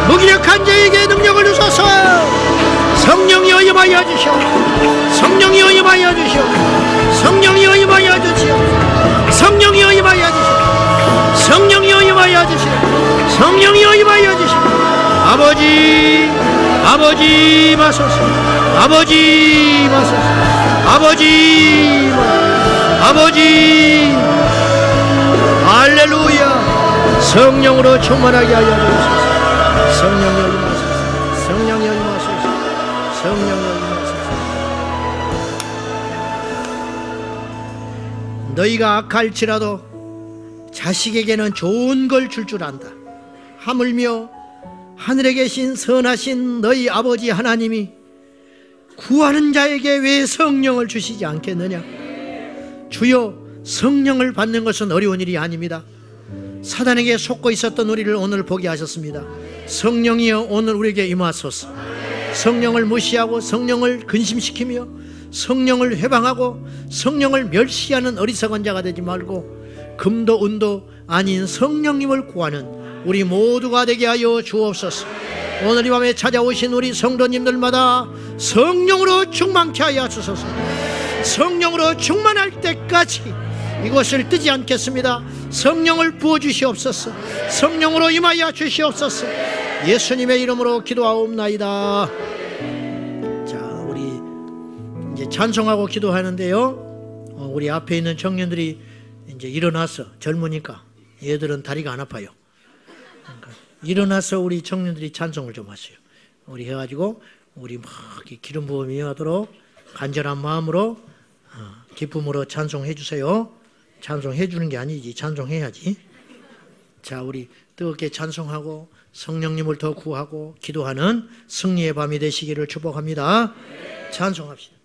무기력한 자에게 능력을 주소서. 성령이여 임하여 주시오. 성령이여 임하여 주시오. 성령이여 임하여 주시오. 성령이여 임하여 주시오. 성령이여 임하여 주시오. 성령이여 임하여 주시오. 아버지, 아버지 마소서. 아버지 마소서. 아버지, 아버지, 할렐루야. 성령으로 충만하게 하여 주소서. 성령이여 임하소서. 성령이여 임하소서. 성령이여 임하소서. 너희가 악할지라도 자식에게는 좋은 걸 줄 줄 안다. 하물며 하늘에 계신 선하신 너희 아버지 하나님이 구하는 자에게 왜 성령을 주시지 않겠느냐. 주여, 성령을 받는 것은 어려운 일이 아닙니다. 사단에게 속고 있었던 우리를 오늘 보게 하셨습니다. 성령이여 오늘 우리에게 임하소서. 성령을 무시하고 성령을 근심시키며 성령을 회방하고 성령을 멸시하는 어리석은 자가 되지 말고 금도 은도 아닌 성령님을 구하는 우리 모두가 되게 하여 주옵소서. 오늘 이 밤에 찾아오신 우리 성도님들마다 성령으로 충만케 하여 주소서. 성령으로 충만할 때까지 이곳을 뜨지 않겠습니다. 성령을 부어주시옵소서. 성령으로 임하여 주시옵소서. 예수님의 이름으로 기도하옵나이다. 자, 우리 이제 찬송하고 기도하는데요, 우리 앞에 있는 청년들이 이제 일어나서, 젊으니까 얘들은 다리가 안 아파요. 그러니까 일어나서 우리 청년들이 찬송을 좀 하세요. 우리 해가지고 우리 막 기름 부음이 하도록 간절한 마음으로 기쁨으로 찬송해 주세요. 찬송해 주는 게 아니지, 찬송해야지. 자, 우리 뜨겁게 찬송하고 성령님을 더 구하고 기도하는 승리의 밤이 되시기를 축복합니다. 찬송합시다.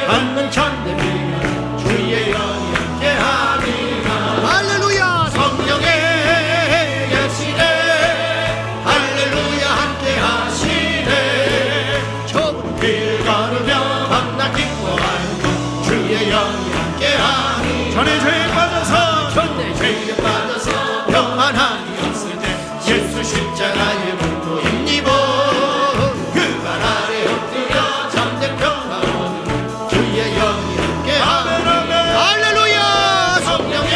받는 찬들 주의 영이 함께하리라. 할렐루야. 성령의 계시네. 할렐루야. 함께하시네. 좁은 길 걸으며 밤낮 기뻐하는 주의 영이 함께하니. 전에 죄에 빠져서 평안함이 없을 때 예수 십자가의 물도 입입어 그발 아래 엎드려 잠든 평화로운 주의 영이 함께하니. 할렐루야. 성령의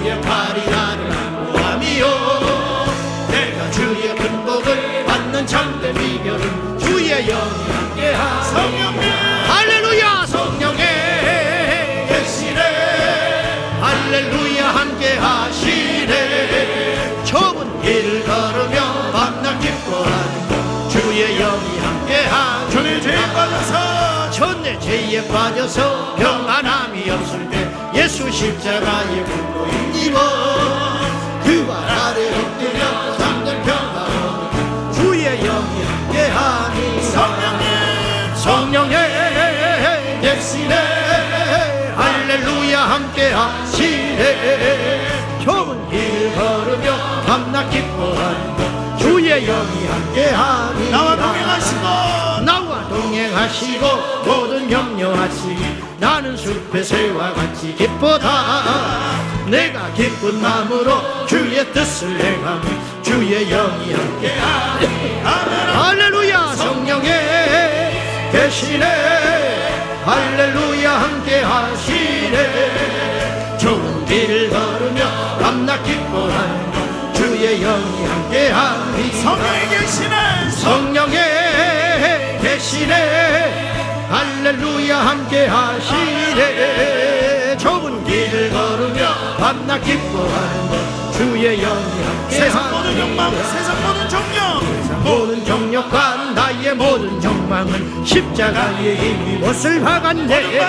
주의 팔이 나를 안보함이요 내가 주의 큰 복을 받는 참된 비결은 주의 영이 함께하 성령님 할렐루야 성령의 계시네 할렐루야 함께하시네 좁은 길을 걸으며 밤낮 기뻐하는 주의 영이 함께하 전에 죄에 빠져서 전내 죄에 빠져서 평안함이 없을 때 예수 십자가의 굴로 힘입어 그 발 아래 엎드려 잠든 평화 주의 영이 함께하니 성령의 계시네 할렐루야 함께하시네 좁은 길 걸으며 밤낮 기뻐하는 주의 영이 함께하니 나와 동행하시고 모든 염려하시니 나는 숲의 새와 같이 기쁘다 내가 기쁜 마음으로 주의 뜻을 행하며 주의 영이 함께하니 할렐루야 성령의 계시네 할렐루야 함께하시네 좁은 길을 걸으며 밤낮 기뻐하는 주의 영이 함께하니 성령의 계시네 성령의 계시네 할렐루야 함께하시네 좁은 길을 걸으며 밤낮 기뻐하는 주의 영이 함께하니 세상 모든 욕망 세상 모든 정욕 모든 정욕과 나의 모든 욕망은 십자가의 힘이 못을 박았네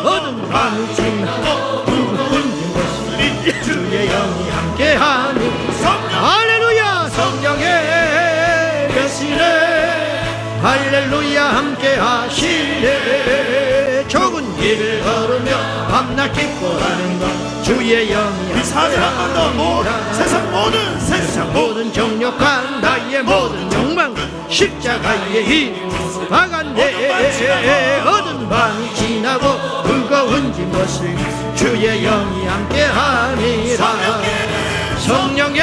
어둠 밤이 지나고 붉은 것이 주의 영이 함께하니 할렐루야 성령의 계시네 할렐루야 함께하시네 좁은 길을 걸으며 밤낮 기뻐하는 것 주의 영이 함께하시네 세상 모든 정욕과 나의 모든 욕망 십자가의 힘 박았네 어두운 밤이 지나고 무거운 짐것을 주의 영이 함께하니라 성령의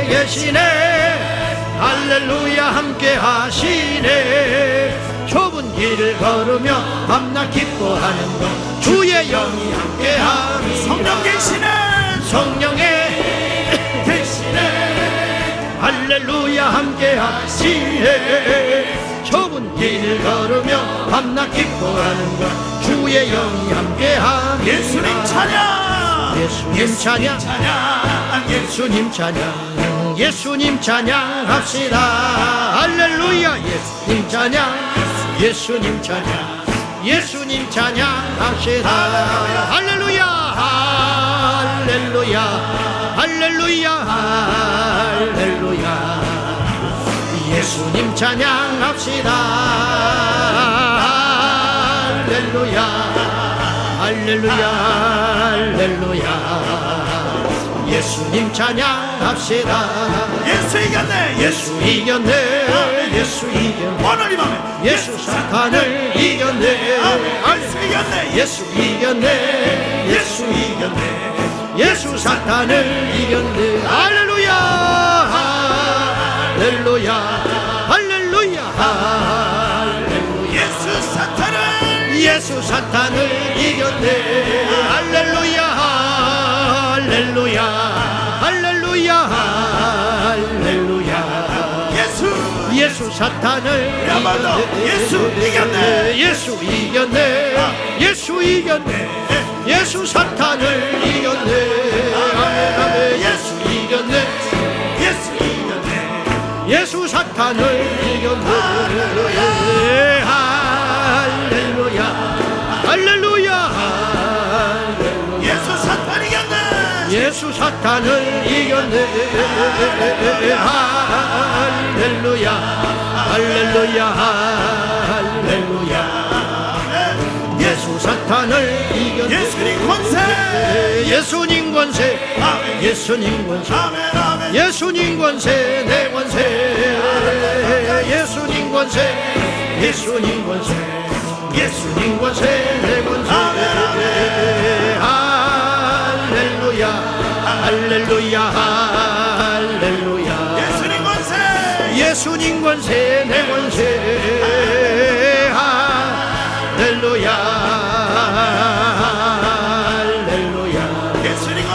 계시네 할렐루야 함께하시네 좁은 길을 걸으며 밤낮 기뻐하는 것 주의 영이 함께하니 성령 계시네 성령의 계시네 할렐루야 함께하시네 좁은 길을 걸으며 밤낮 기뻐하는 것 주의 영이 함께하니 예수님 찬양 예수님 찬양 예수님 찬양 예수님 찬양합시다 할렐루야 예수님 찬양 예수님 찬양 예수님 찬양합시다 할렐루야 할렐루야 할렐루야 할렐루야 예수님 찬양합시다 할렐루야 할렐루야 할렐루야 예수님 찬양합시다 예수 이겼네 예수 이겼네 예수 이겼네 오늘 이 밤에 예수 사탄을 이겼네 예수 이겼네 예수 이겼네 예수 이겼네 예수 사탄을 이겼네 할렐루야 할렐루야 할렐루야 할렐루야 예수 사탄을 이겼네 할렐루야 할렐루야 할렐루야 할렐루야 예수 사탄을 야마다 예수 이겼네 예수 이겼네 예수 이겼네 예수 사탄을 이겼네 예수 이겼네 예수 이겼네 예수 사탄을 이겼네 할렐루야 할렐루야 예수 사탄 이겼네 예수 사탄을 이겼네 할렐루야 할렐루야 할렐루야 예수 사탄을 이겼네 예수님 권세 예수님 권세 예수님 권세 예수님 권세 내 권세 예수님 권세 예수님 권세 예수님 권세 내 권세 할렐루야 할렐루야 할렐루야 예수님 권세 예수님 권세 내 권세 할렐루야 할렐루야 예수님 권세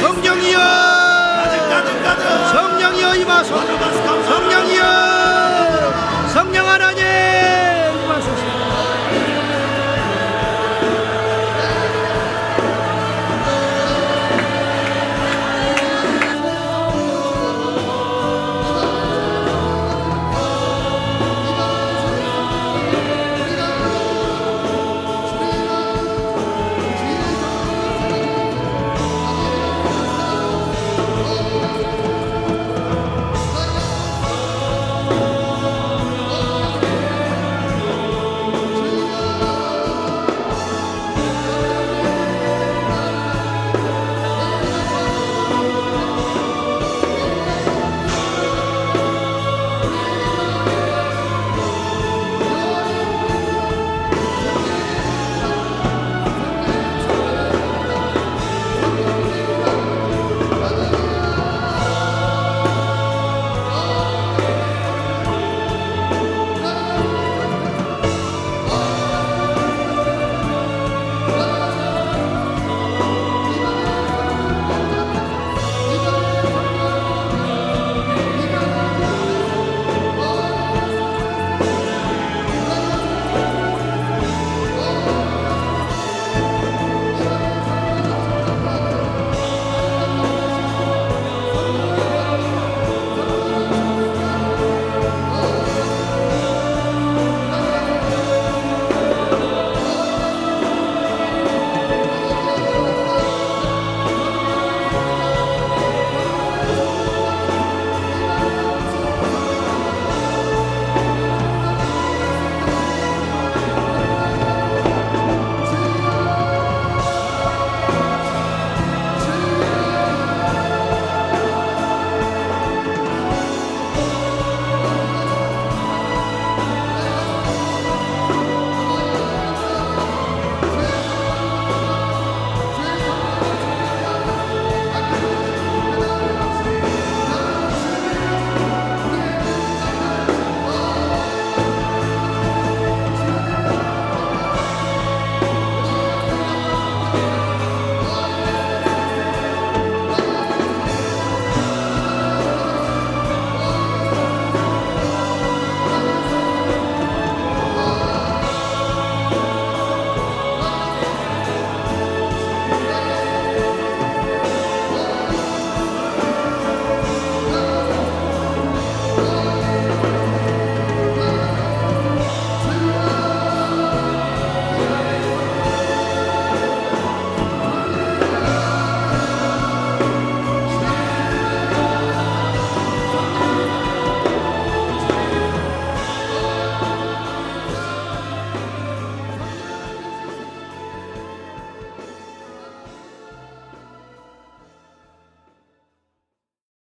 성령이여, 성령이여 임하소서.